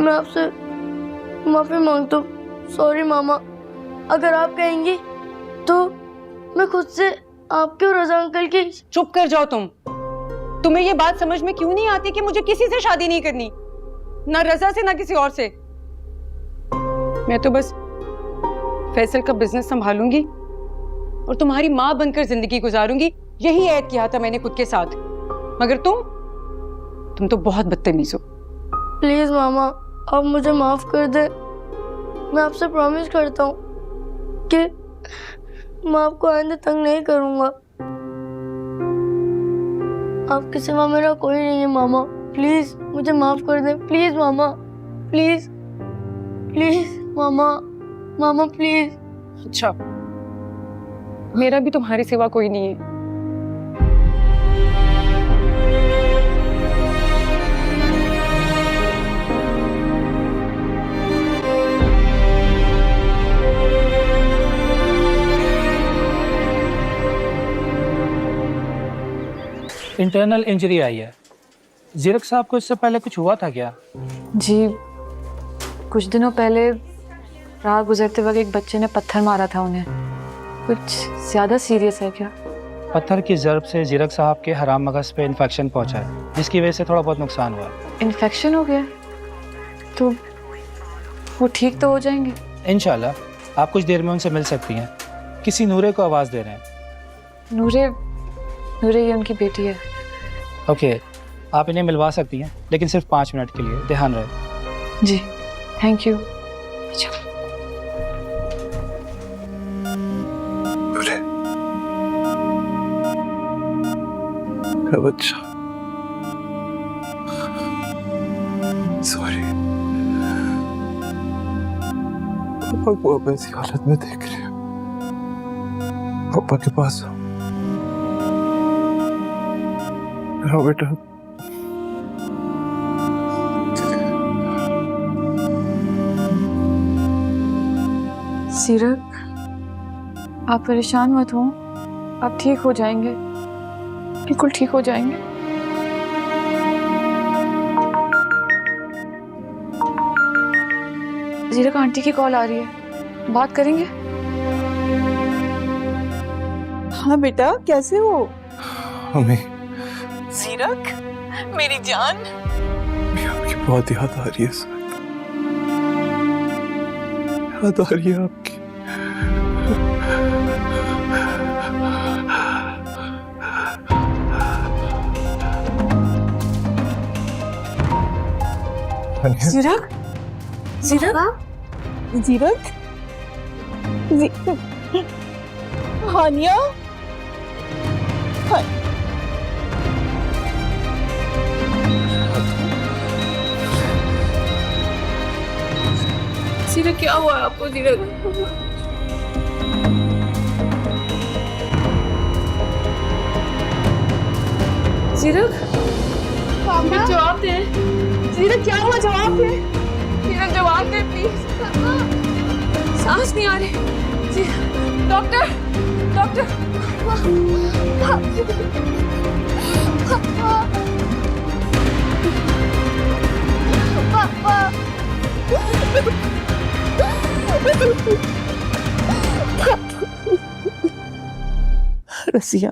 मैं आपसे माफी मांगता हूँ। सॉरी मामा। अगर आप कहेंगी तो मैं खुद से आपके और रजा अंकल की। चुप कर जाओ तुम। तुम्हें ये बात समझ में क्यों नहीं आती कि मुझे किसी से शादी नहीं करनी, ना रजा से ना किसी और से। मैं तो बस फैसल का बिजनेस संभालूंगी और तुम्हारी माँ बनकर जिंदगी गुजारूंगी, यही ऐड किया था मैंने खुद के साथ। मगर तुम तो बहुत बदतमीज हो। प्लीज मामा, आप मुझे माफ कर दे। मैं आपसे प्रॉमिस करता हूँ कि मैं आपको आइंदा तंग नहीं करूंगा। आपके सिवा मेरा कोई नहीं है मामा। प्लीज मुझे माफ कर दे। Please mama, please please mama, mama please. अच्छा, मेरा भी तुम्हारे सिवा कोई नहीं है। इंटरनल इंजरी आई है। जीरक साहब को इससे पहले कुछ हुआ था क्या? जी, कुछ दिनों पहले राह गुजरते वक्त एक बच्चे ने पत्थर मारा था उन्हें। कुछ ज़्यादा सीरियस है क्या? पत्थर की ज़रब से जीरक साहब के हराम मगज़ पे इन्फेक्शन पहुंचा है, जिसकी वजह से थोड़ा बहुत नुकसान हुआ है। इन्फेक्शन हो गया? तो वो ठीक तो हो जाएंगे इंशाल्लाह। आप कुछ देर में उनसे मिल सकती हैं। किसी नूरे को आवाज़ दे रहे हैं। नूरे? नूरे ये उनकी बेटी है। ओके, आप इन्हें मिलवा सकती हैं, लेकिन सिर्फ 5 मिनट के लिए। ध्यान रहे। जी, थैंक यू। बच्चा, सॉरी, पापा को अब ऐसी हालत में देख रहे हो। पापा के पास आओ बेटा। सीरक, आप परेशान मत हो, आप ठीक हो जाएंगे, बिल्कुल ठीक हो जाएंगे। जीरक आंटी की कॉल आ रही है, बात करेंगे? हाँ बेटा, कैसे हो? मम्मी, जीरक मेरी जान, आपकी बहुत याद आ रही है सर। याद आ रही है आपकी। जीरक, जीरक, जीरक, हानिया, जीरक क्या हुआ आपको? जीरक, जीरक, जवाब दे। जीरक क्या हुआ? जवाब दे। जीरक जवाब दे प्लीज। सांस नहीं आ रही। Doctor, doctor. पापा, रसिया,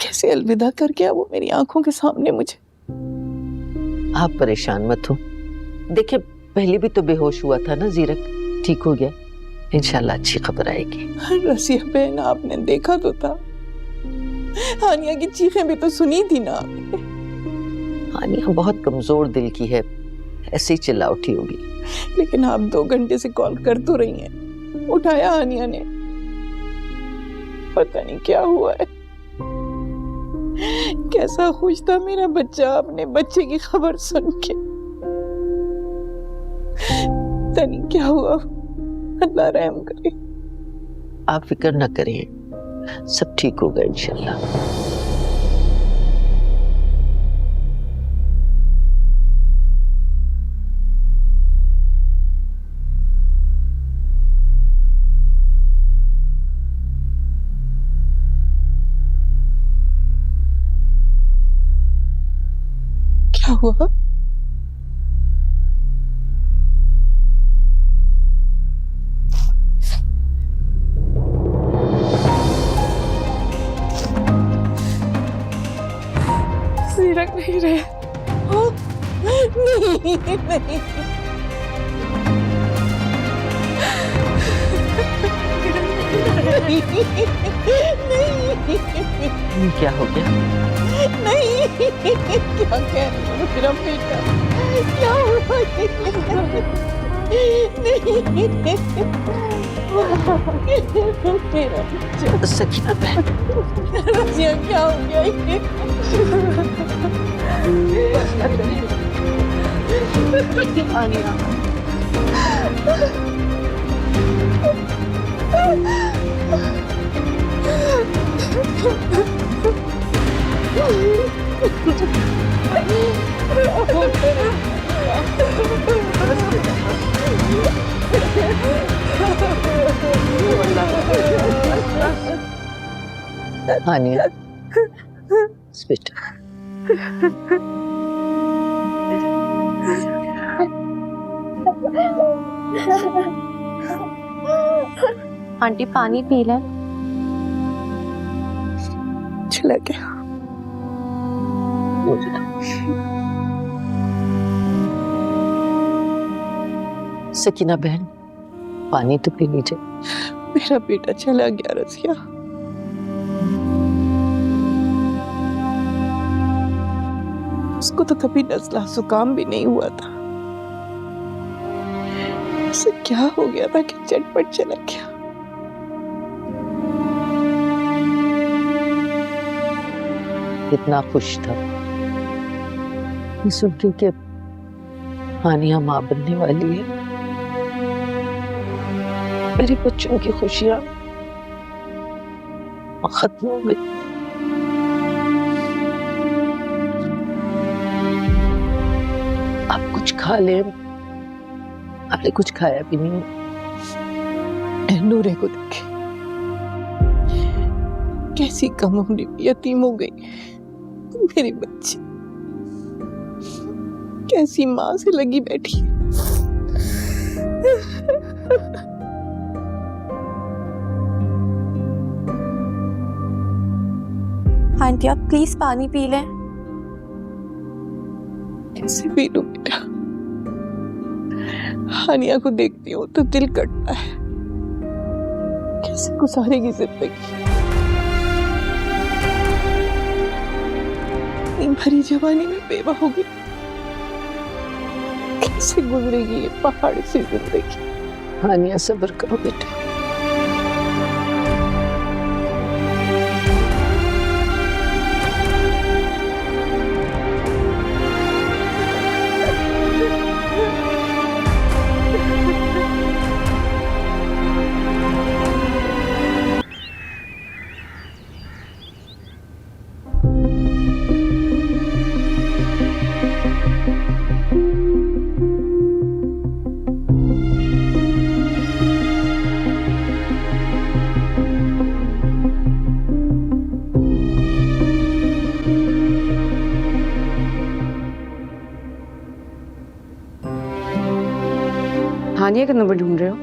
कैसे अलविदा कर गया वो मेरी आंखों के सामने मुझे। आप परेशान मत हो। देखिए, पहले भी तो बेहोश हुआ था ना जीरक, ठीक हो गया। इंशाल्लाह अच्छी खबर आएगी। रसिया बहन, आपने देखा तो था, हानिया की चीखें भी तो सुनी थी ना आपने। हानिया बहुत कमजोर दिल की है, ऐसे ही चिल्ला उठी होगी। लेकिन आप 2 घंटे से कॉल कर तो रही हैं, उठाया हानिया ने। पता नहीं क्या हुआ है। कैसा खुश था मेरा बच्चा अपने बच्चे की खबर सुन के। तनी क्या हुआ, अल्लाह रहम करे। आप फिक्र न करिए, सब ठीक होगा इंशाल्लाह। क्या हुआ? सीरक नहीं रहे। हाँ? नहीं नहीं नहीं, क्या हो गया? नहीं, क्या कह रही हो मेरा बेटा, क्या हुआ? नहीं मेरा बच्चा। सकीना बहन, रज़िया क्या हो गया ये? हानिया बेटा, आंटी पानी पी लें। चला गया। सकीना बहन, पानी तो पी लीजिए। मेरा बेटा चला गया रज़िया। उसको तो कभी नज़ला जुकाम भी नहीं हुआ था। उसे क्या हो गया था कि झटपट चला गया? कितना खुश था ये सुन के कि हानिया माँ बनने वाली है। मेरे बच्चों की खुशियां खत्म हो गई। आप कुछ खा ले, आपने कुछ खाया भी नहीं। नूरे को देखे कैसी कम उम्र में यतीम हो गई मेरी बच्ची, कैसी माँ से लगी बैठी। आंटी आप प्लीज पानी पी लें। कैसे पी लूं बेटा? हानिया को देखती हूँ तो दिल कटता है। कैसे गुजारेगी जिंदगी? भरी जवानी में बेवा हो गई, कैसे गुजरेगी ये पहाड़ से जिंदगी? हानिया सब्र करो बेटा। हानिया का नंबर ढूंढ रहे हो?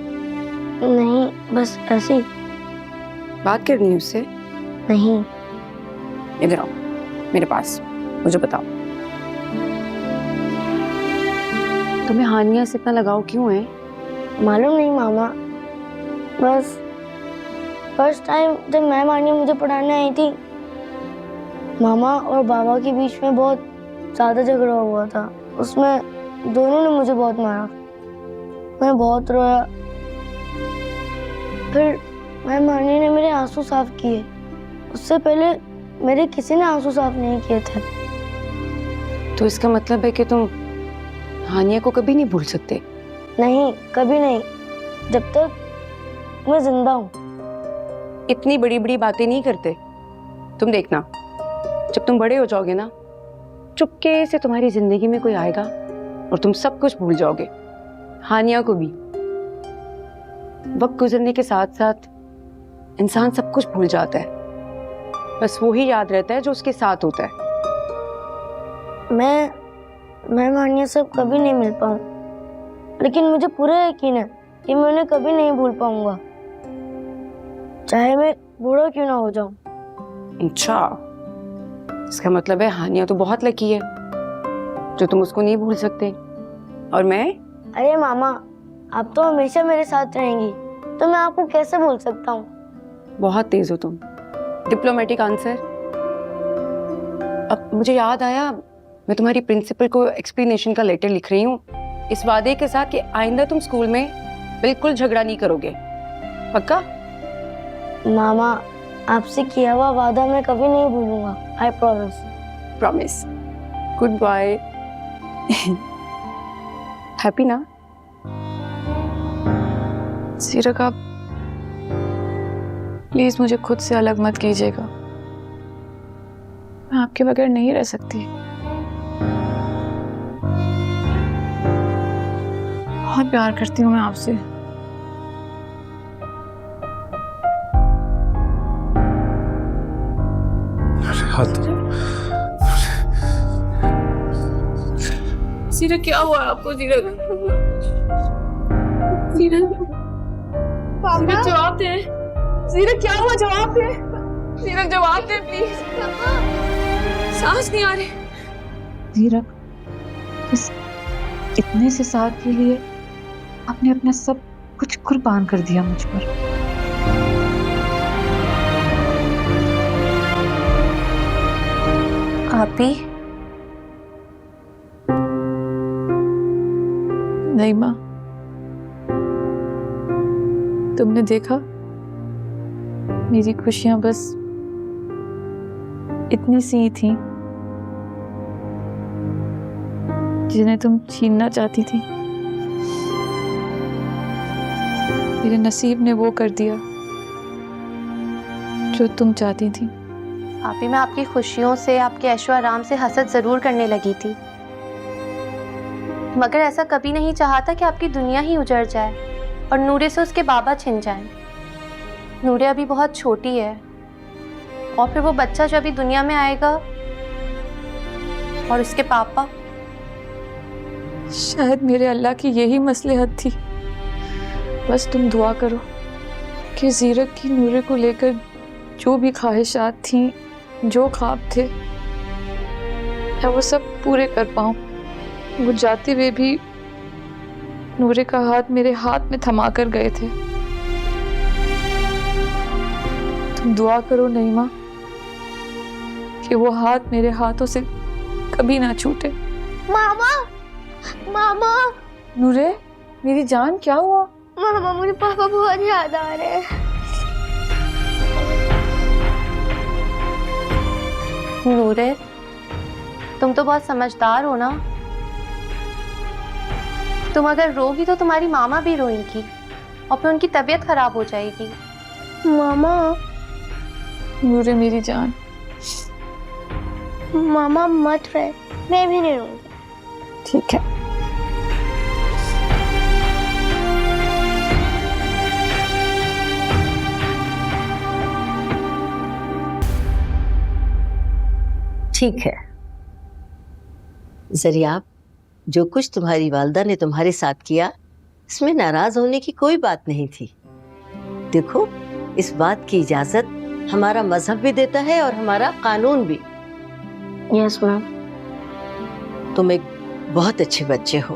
नहीं, बस ऐसे ही। बात करनी है उससे? नहीं। इधर आओ मेरे पास, मुझे बताओ तुम्हें हानिया से इतना लगाव क्यों है? मालूम नहीं मामा, बस फर्स्ट टाइम जब मैम हानिया मुझे पढ़ाने आई थी, मामा और बाबा के बीच में बहुत ज़्यादा झगड़ा हुआ था। उसमें दोनों ने मुझे बहुत मारा, मैं बहुत रोया। फिर मैम हानिया ने मेरे आंसू साफ किए। उससे पहले मेरे किसी ने आंसू साफ नहीं किए थे। तो इसका मतलब है कि तुम हानिया को कभी नहीं भूल सकते? नहीं, कभी नहीं, जब तक मैं जिंदा हूँ। इतनी बड़ी बड़ी बातें नहीं करते। तुम देखना, जब तुम बड़े हो जाओगे ना, चुपके से तुम्हारी जिंदगी में कोई आएगा और तुम सब कुछ भूल जाओगे, हानिया को भी। वक्त गुजरने के साथ साथ इंसान सब कुछ भूल जाता है, बस वो ही याद रहता है जो उसके साथ होता है। मैं हानिया से कभी नहीं मिल पाऊँ, लेकिन मुझे पूरा यकीन है कि मैं उन्हें कभी नहीं भूल पाऊंगा, चाहे मैं बूढ़ा क्यों ना हो जाऊं। अच्छा, इसका मतलब है हानिया तो बहुत लकी है जो तुम उसको नहीं भूल सकते। और मैं? अरे मामा, आप तो हमेशा मेरे साथ रहेंगी, तो मैं आपको कैसे भूल सकता हूँ। बहुत तेज हो तुम। Diplomatic answer. अब मुझे याद आया, मैं तुम्हारी प्रिंसिपल को एक्सप्लेनेशन का लेटर लिख रही हूँ, इस वादे के साथ कि आइंदा तुम स्कूल में बिल्कुल झगड़ा नहीं करोगे। पक्का? मामा, आपसे किया हुआ वादा मैं कभी नहीं भूलूंगा। I promise. Promise. Good bye. Happy ना? सीरक, आप प्लीज मुझे खुद से अलग मत कीजिएगा। मैं आपके बगैर नहीं रह सकती। बहुत प्यार करती हूँ मैं आपसे। सीरक, क्या हुआ आपको? सीरक, सीरक, सीरक जवाब दे। सीरक, क्या हुआ? जवाब दे। सीरक, जवाब दे प्लीज। सांस नहीं आ रही। सीरक, इस इतने से साथ के लिए आपने अपना सब कुछ कुर्बान कर दिया मुझ पर। आपी, नहीं माँ, तुमने देखा, मेरी खुशियां बस इतनी सी थी जिन्हें तुम छीनना चाहती थी। मेरे नसीब ने वो कर दिया जो तुम चाहती थी। आपी, मैं आपकी खुशियों से, आपके ऐशो आराम से हसद जरूर करने लगी थी, मगर ऐसा कभी नहीं चाहा था कि आपकी दुनिया ही उजड़ जाए और नूरे से उसके बाबा छिन जाएं। नूरे अभी बहुत छोटी है, और फिर वो बच्चा जो अभी दुनिया में आएगा, और उसके पापा। शायद मेरे अल्लाह की यही मसलहत थी। बस तुम दुआ करो कि जीरक की नूरे को लेकर जो भी ख्वाहिशात थी, जो ख्वाब थे, मैं वो सब पूरे कर पाऊं। वो जाते हुए भी नूरे का हाथ मेरे हाथ में थमा कर गए थे। तुम दुआ करो नईमा कि वो हाथ मेरे हाथों से कभी ना छूटे। मामा, मामा। नूरे, मेरी जान, क्या हुआ? मामा, मुझे पापा बहुत याद आ रहे हैं। नूरे, तुम तो बहुत समझदार हो ना। तुम अगर रोगी तो तुम्हारी मामा भी रोएंगी और फिर उनकी तबीयत खराब हो जाएगी। मामा। नूरे, मेरी जान। मामा मत रहे, मैं भी नहीं रोऊंगी। ठीक है। ठीक है ज़रियाब, जो कुछ तुम्हारी वालदा ने तुम्हारे साथ किया, इसमें नाराज होने की कोई बात नहीं थी। देखो, इस बात की इजाजत हमारा मजहब भी देता है और हमारा कानून भी। Yes ma'am. तुम एक बहुत अच्छे बच्चे हो,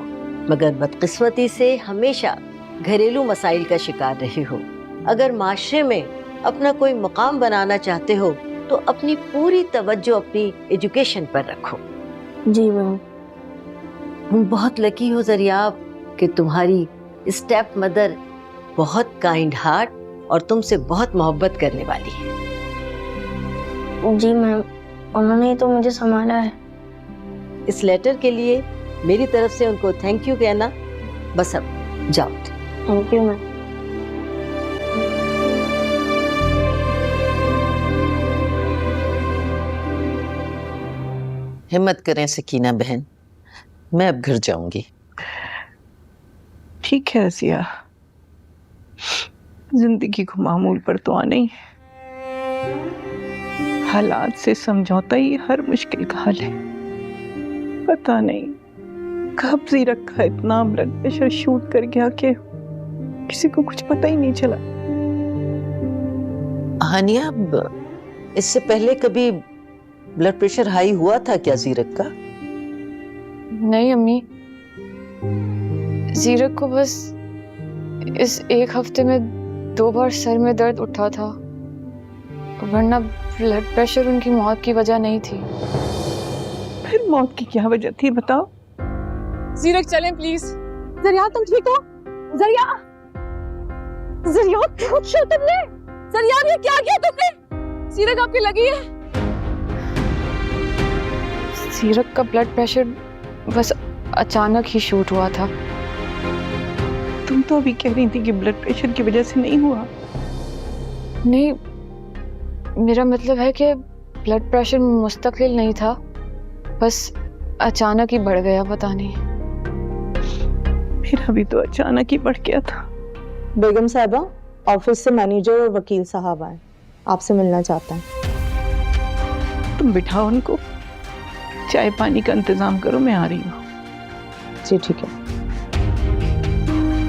मगर बदकिस्मती से हमेशा घरेलू मसाइल का शिकार रहे हो। अगर माशरे में अपना कोई मुकाम बनाना चाहते हो तो अपनी पूरी तवज्जो अपनी एजुकेशन पर रखो। जी मैम। तुम बहुत लकी हो ज़रियाब कि तुम्हारी स्टेप मदर बहुत काइंड हार्ट और तुमसे बहुत मोहब्बत करने वाली है। जी मैम, उन्होंने ही तो मुझे संभाला है। इस लेटर के लिए मेरी तरफ से उनको थैंक यू कहना। बस अब जाओ। Thank you ma'am. हिम्मत करें सकीना बहन, मैं अब घर जाऊंगी। ठीक है रसिया, जिंदगी को मामूल पर तो आना ही है। हालात से समझौता ही हर मुश्किल का हल है। पता नहीं कब जीरक का इतना ब्लड प्रेशर शूट कर गया कि किसी को कुछ पता ही नहीं चला। हानिया, इससे पहले कभी ब्लड प्रेशर हाई हुआ था क्या जीरक का? नहीं अम्मी, जीरक को बस इस एक हफ्ते में 2 बार सर में दर्द उठा था, वरना ब्लड प्रेशर उनकी मौत की वजह नहीं थी। फिर मौत की क्या वजह थी बताओ? जीरक चलें प्लीज। जरिया तुम ठीक हो? जरिया, जरिया क्या किया तुमने? जरिया ये क्या किया तुमने? जीरक आपकी लगी है? जीरक का ब्लड प्रेशर बस अचानक ही शूट हुआ था। तुम तो अभी कह रही थी कि ब्लड प्रेशर की वजह से नहीं हुआ। नहीं, मेरा मतलब है कि ब्लड प्रेशर मुस्तकिल नहीं था, बस अचानक ही बढ़ गया, पता नहीं। मेरा भी तो अचानक ही बढ़ गया था। बेगम साहबा, ऑफिस से मैनेजर और वकील साहब आए, आपसे मिलना चाहते हैं। तुम बिठाओ उनको, चाय पानी का इंतजाम करो, मैं आ रही हूँ। जी ठीक है।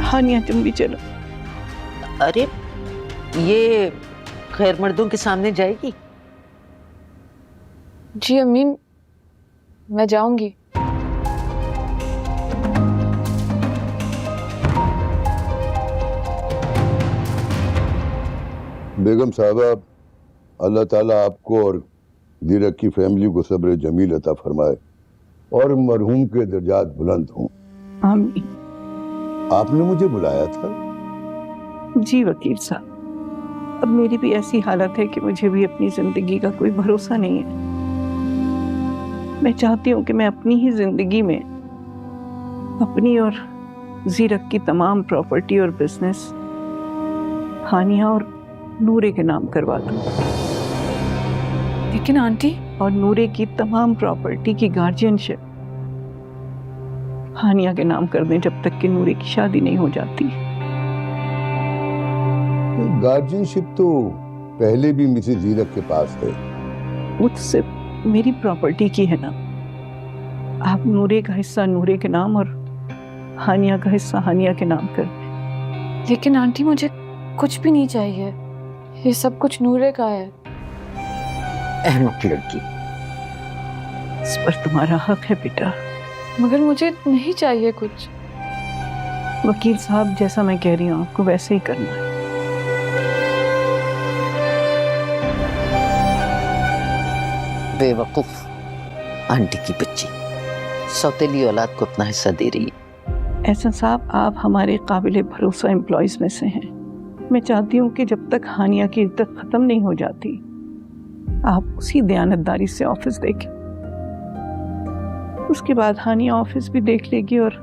हानिया तुम भी चलो। अरे ये खैर मर्दों के सामने जाएगी? जी अम्मी, मैं जाऊंगी। बेगम साहबा, अल्लाह ताला आपको और जीरक की फैमिली को सब्र जमील अता फरमाए और मरहूम के दर्जात बुलंद हों। आमीन। आपने मुझे बुलाया था? जी वकील साहब, अब मेरी भी ऐसी हालत है कि मुझे भी अपनी जिंदगी का कोई भरोसा नहीं है। मैं चाहती हूँ कि मैं अपनी ही जिंदगी में अपनी और जीरक की तमाम प्रॉपर्टी और बिजनेस हानिया और नूरे के नाम करवा दूं। लेकिन आंटी, और नूरे की तमाम प्रॉपर्टी की गार्जियनशिप हानिया के नाम कर दें जब तक कि नूरे की शादी नहीं हो जाती। गार्जियनशिप तो पहले भी मिसेस जीरक के पास है। वो तो सिर्फ मेरी प्रॉपर्टी की है ना। आप नूरे का हिस्सा नूरे के नाम और हानिया का हिस्सा हानिया के नाम कर दें। लेकिन आंटी, मुझे कुछ भी नहीं चाहिए, ये सब कुछ नूरे का है। अहमक लड़की। इस पर तुम्हारा हक है बेटा। मगर मुझे नहीं चाहिए कुछ। वकील साहब, जैसा मैं कह रही हूँ आपको वैसे ही करना है। बेवकूफ आंटी की बच्ची, सौतेली औलाद को अपना हिस्सा दे रही है। ऐसा साहब, आप हमारे काबिल भरोसा एम्प्लॉयज में से हैं। मैं चाहती हूँ कि जब तक हानिया की इज्जत खत्म नहीं हो जाती, आप उसी दयानतदारी से ऑफिस देखें। उसके बाद हानिया ऑफिस भी देख लेगी और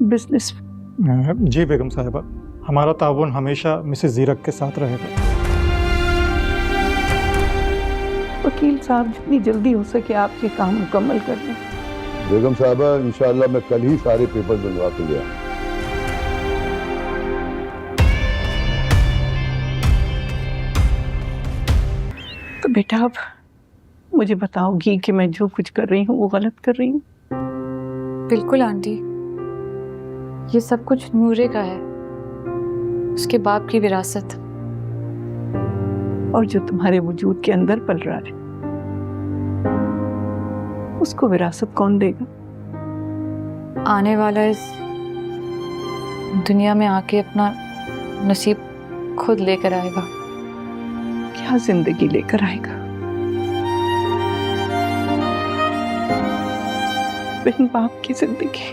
बिजनेस। जी बेगम साहिबा, हमारा ताउन हमेशा मिसेस जीरक के साथ रहेगा। वकील साहब, जितनी जल्दी हो सके आप ये काम मुकम्मल कर दें। बेगम साहबा, इंशाअल्लाह मैं कल ही सारे पेपर बनवा के ले आऊंगा। तो बेटा, अब मुझे बताओगी कि मैं जो कुछ कर रही हूँ वो गलत कर रही हूँ? बिल्कुल आंटी, ये सब कुछ नूरे का है, उसके बाप की विरासत। और जो तुम्हारे वजूद के अंदर पल रहा है, उसको विरासत कौन देगा? आने वाला इस दुनिया में आके अपना नसीब खुद लेकर आएगा। क्या जिंदगी लेकर आएगा? बिन बाप की जिंदगी,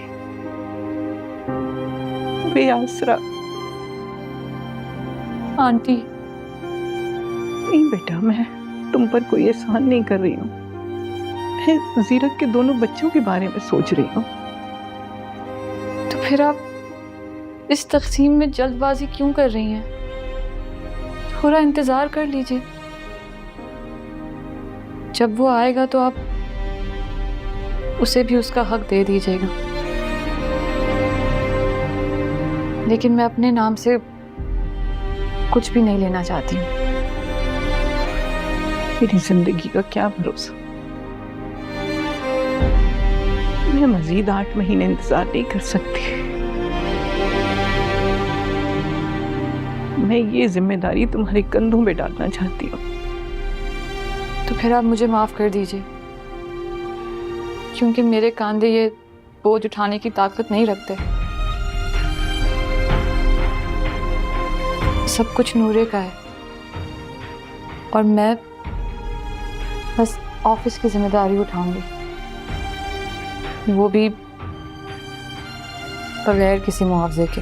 बेआसरा। आंटी, नहीं बेटा, तुम पर कोई एहसान नहीं कर रही हूँ। मैं जीरक के दोनों बच्चों के बारे में सोच रही हूँ। तो फिर आप इस तकसीम में जल्दबाजी क्यों कर रही हैं? थोड़ा इंतजार कर लीजिए, जब वो आएगा तो आप उसे भी उसका हक दे दीजिएगा। लेकिन मैं अपने नाम से कुछ भी नहीं लेना चाहती हूँ। मेरी जिंदगी का क्या भरोसा। मैं मजीद 8 महीने इंतजार नहीं कर सकती। मैं ये जिम्मेदारी तुम्हारे कंधों पे डालना चाहती हूँ। तो फिर आप मुझे माफ कर दीजिए, क्योंकि मेरे कांधे ये बोझ उठाने की ताकत नहीं रखते। सब कुछ नूरे का है और मैं बस ऑफिस की जिम्मेदारी उठाऊंगी, वो भी बगैर किसी मुआवजे के।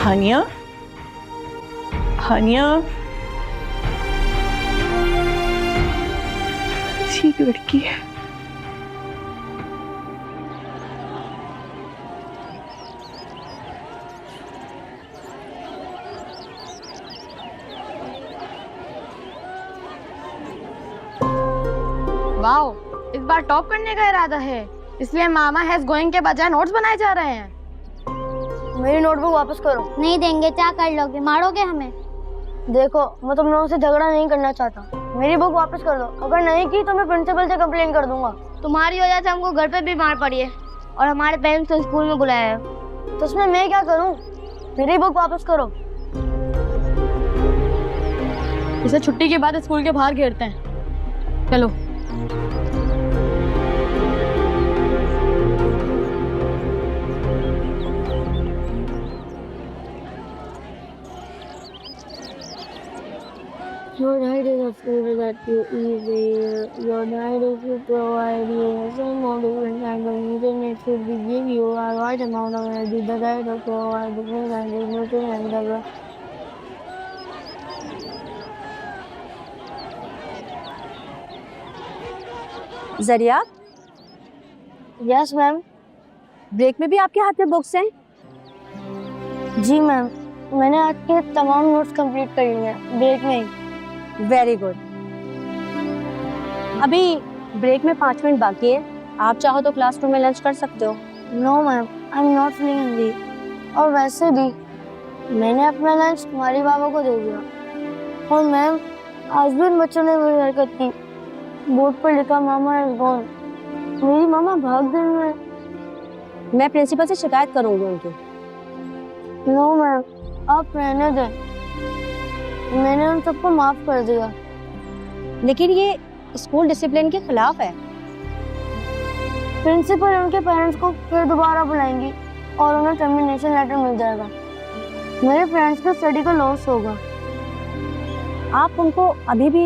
हानिया, हानिया, ठीक लड़की है। वाओ, इस बार टॉप करने का इरादा है, इसलिए मामा हैज गोइंग के बजाय नोट्स बनाए जा रहे हैं। मेरी नोटबुक वापस करो। नहीं देंगे, क्या कर लोगे? मारोगे हमें? देखो, मैं तुम लोगों से झगड़ा नहीं करना चाहता, मेरी बुक वापस कर दो। अगर नहीं की तो मैं प्रिंसिपल से कंप्लेन कर दूंगा। तुम्हारी वजह से हमको घर पे भी मार पड़ी है और हमारे पेरेंट्स को स्कूल में बुलाया है। तो उसमें मैं क्या करूं? मेरी बुक वापस करो। इसे छुट्टी के बाद स्कूल के बाहर घेरते हैं। चलो। Your diet is a food that you eat there. Your diet is to provide you some of different kinds of nutrients to give you a right amount of energy. The diet will provide different kinds of nutrients and the जरिया, यस मैम। ब्रेक में भी आपके हाथ में बुक्स हैं? जी मैम, मैंने आज के तमाम नोट्स कंप्लीट कर लिए हैं ब्रेक में ही। Very good. अभी ब्रेक में 5 मिनट बाकी है, आप चाहो तो क्लासरूम में लंच कर सकते हो। No ma'am, I am not feeling hungry. और वैसे भी मैंने अपना लंच तुम्हारे बाबा को दे दिया। और मैम, आज भी उन बच्चों ने वही हरकत की। बोर्ड पर लिखा मामा इज गॉन। मेरी मामा भाग गई हैं। मैं प्रिंसिपल से शिकायत करूंगी उनकी। नो मैम, आप रहने दें, मैंने उन सबको माफ कर दिया। लेकिन ये स्कूल डिसिप्लिन के खिलाफ है। प्रिंसिपल उनके पेरेंट्स को फिर दोबारा बुलाएंगी और उन्हें टर्मिनेशन लेटर मिल जाएगा। मेरे फ्रेंड्स का स्टडी का लॉस होगा। आप उनको अभी भी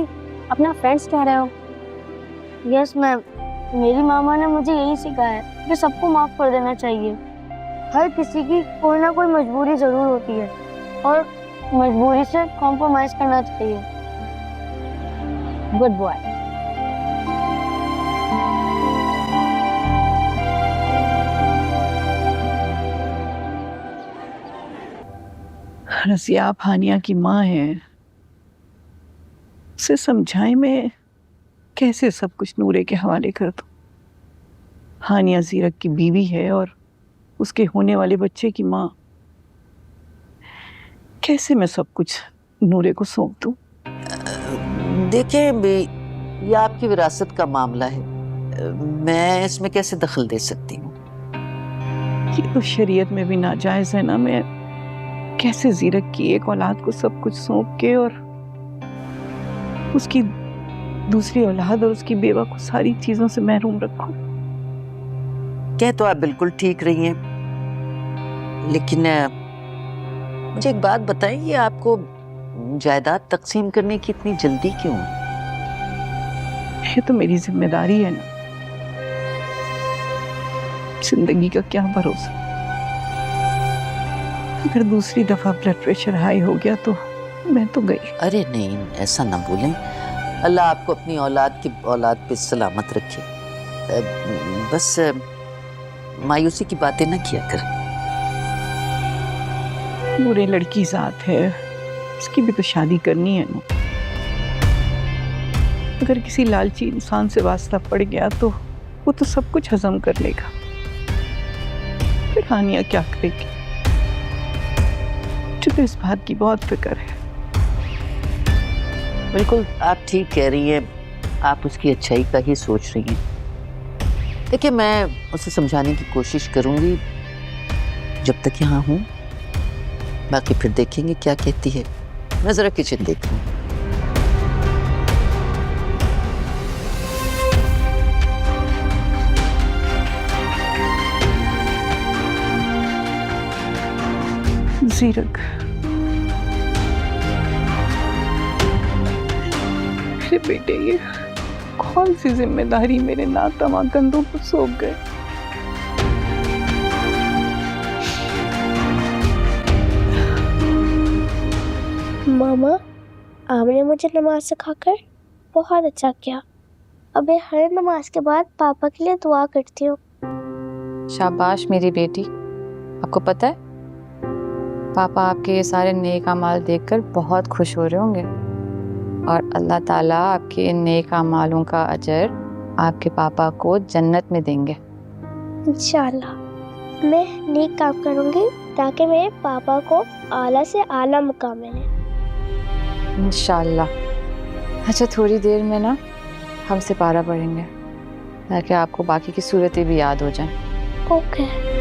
अपना फ्रेंड्स कह रहे हो? यस मैम, मेरी मामा ने मुझे यही सिखाया है कि सबको माफ कर देना चाहिए। हर किसी की कोई ना कोई मजबूरी जरूर होती है और मजबूरी से कॉम्प्रोमाइज करना चाहिए। Good boy. रज़िया, आप हानिया की माँ हैं, उसे समझाएं मैं कैसे सब कुछ नूरे के हवाले कर दूं। हानिया जीरक की बीवी है और उसके होने वाले बच्चे की माँ। कैसे मैं सब कुछ नूरे को सौंप दूं? देखिए, ये आपकी विरासत का मामला है, मैं इसमें कैसे दखल दे सकती हूँ? ये तो शरीयत में भी नाजायज है ना। मैं कैसे जीरक की एक औलाद को सब कुछ सौंप के और उसकी दूसरी औलाद और उसकी बेवा को सारी चीजों से महरूम रखूं? कह तो आप बिल्कुल ठीक रही हैं, लेकिन मुझे एक बात बताएं, ये आपको जायदाद तकसीम करने की इतनी जल्दी क्यों है? ये तो मेरी जिम्मेदारी है ना। जिंदगी का क्या भरोसा, अगर दूसरी दफा ब्लड प्रेशर हाई हो गया तो मैं तो गई। अरे नहीं, ऐसा ना बोलें। अल्लाह आपको अपनी औलाद पे सलामत रखे। बस मायूसी की बातें ना किया करें। बुरे लड़की जात है, उसकी भी तो शादी करनी है ना। अगर किसी लालची इंसान से वास्ता पड़ गया तो वो तो सब कुछ हजम कर लेगा, फिर हानिया क्या करेगी? मुझे तो इस बात की बहुत फिक्र है। बिल्कुल आप ठीक कह रही हैं, आप उसकी अच्छाई का ही सोच रही हैं। देखिए, मैं उसे समझाने की कोशिश करूंगी जब तक यहाँ हूँ, बाकी फिर देखेंगे क्या कहती है। मैं जरा किचन देख लूँ। जीरक, मेरे बेटे, ये कौन सी जिम्मेदारी मेरे नातमा कंधों पर सौंप गए। मामा, आपने मुझे नमाज सिखाकर बहुत अच्छा किया। अब मैं हर नमाज के बाद पापा के लिए दुआ करती हूँ। शाबाश मेरी बेटी। आपको पता है पापा आपके ये सारे नेक अमाल देखकर बहुत खुश हो रहे होंगे, और अल्लाह ताला आपके इन नेक अमालों का अजर आपके पापा को जन्नत में देंगे। इंशाल्लाह मैं नेक काम करूँगी ताकि मेरे पापा को आला से आला मुकाम मिले। इंशाल्लाह। अच्छा, थोड़ी देर में ना हम सिपारा पढ़ेंगे ताकि आपको बाकी की सूरतें भी याद हो जाएं। ओके।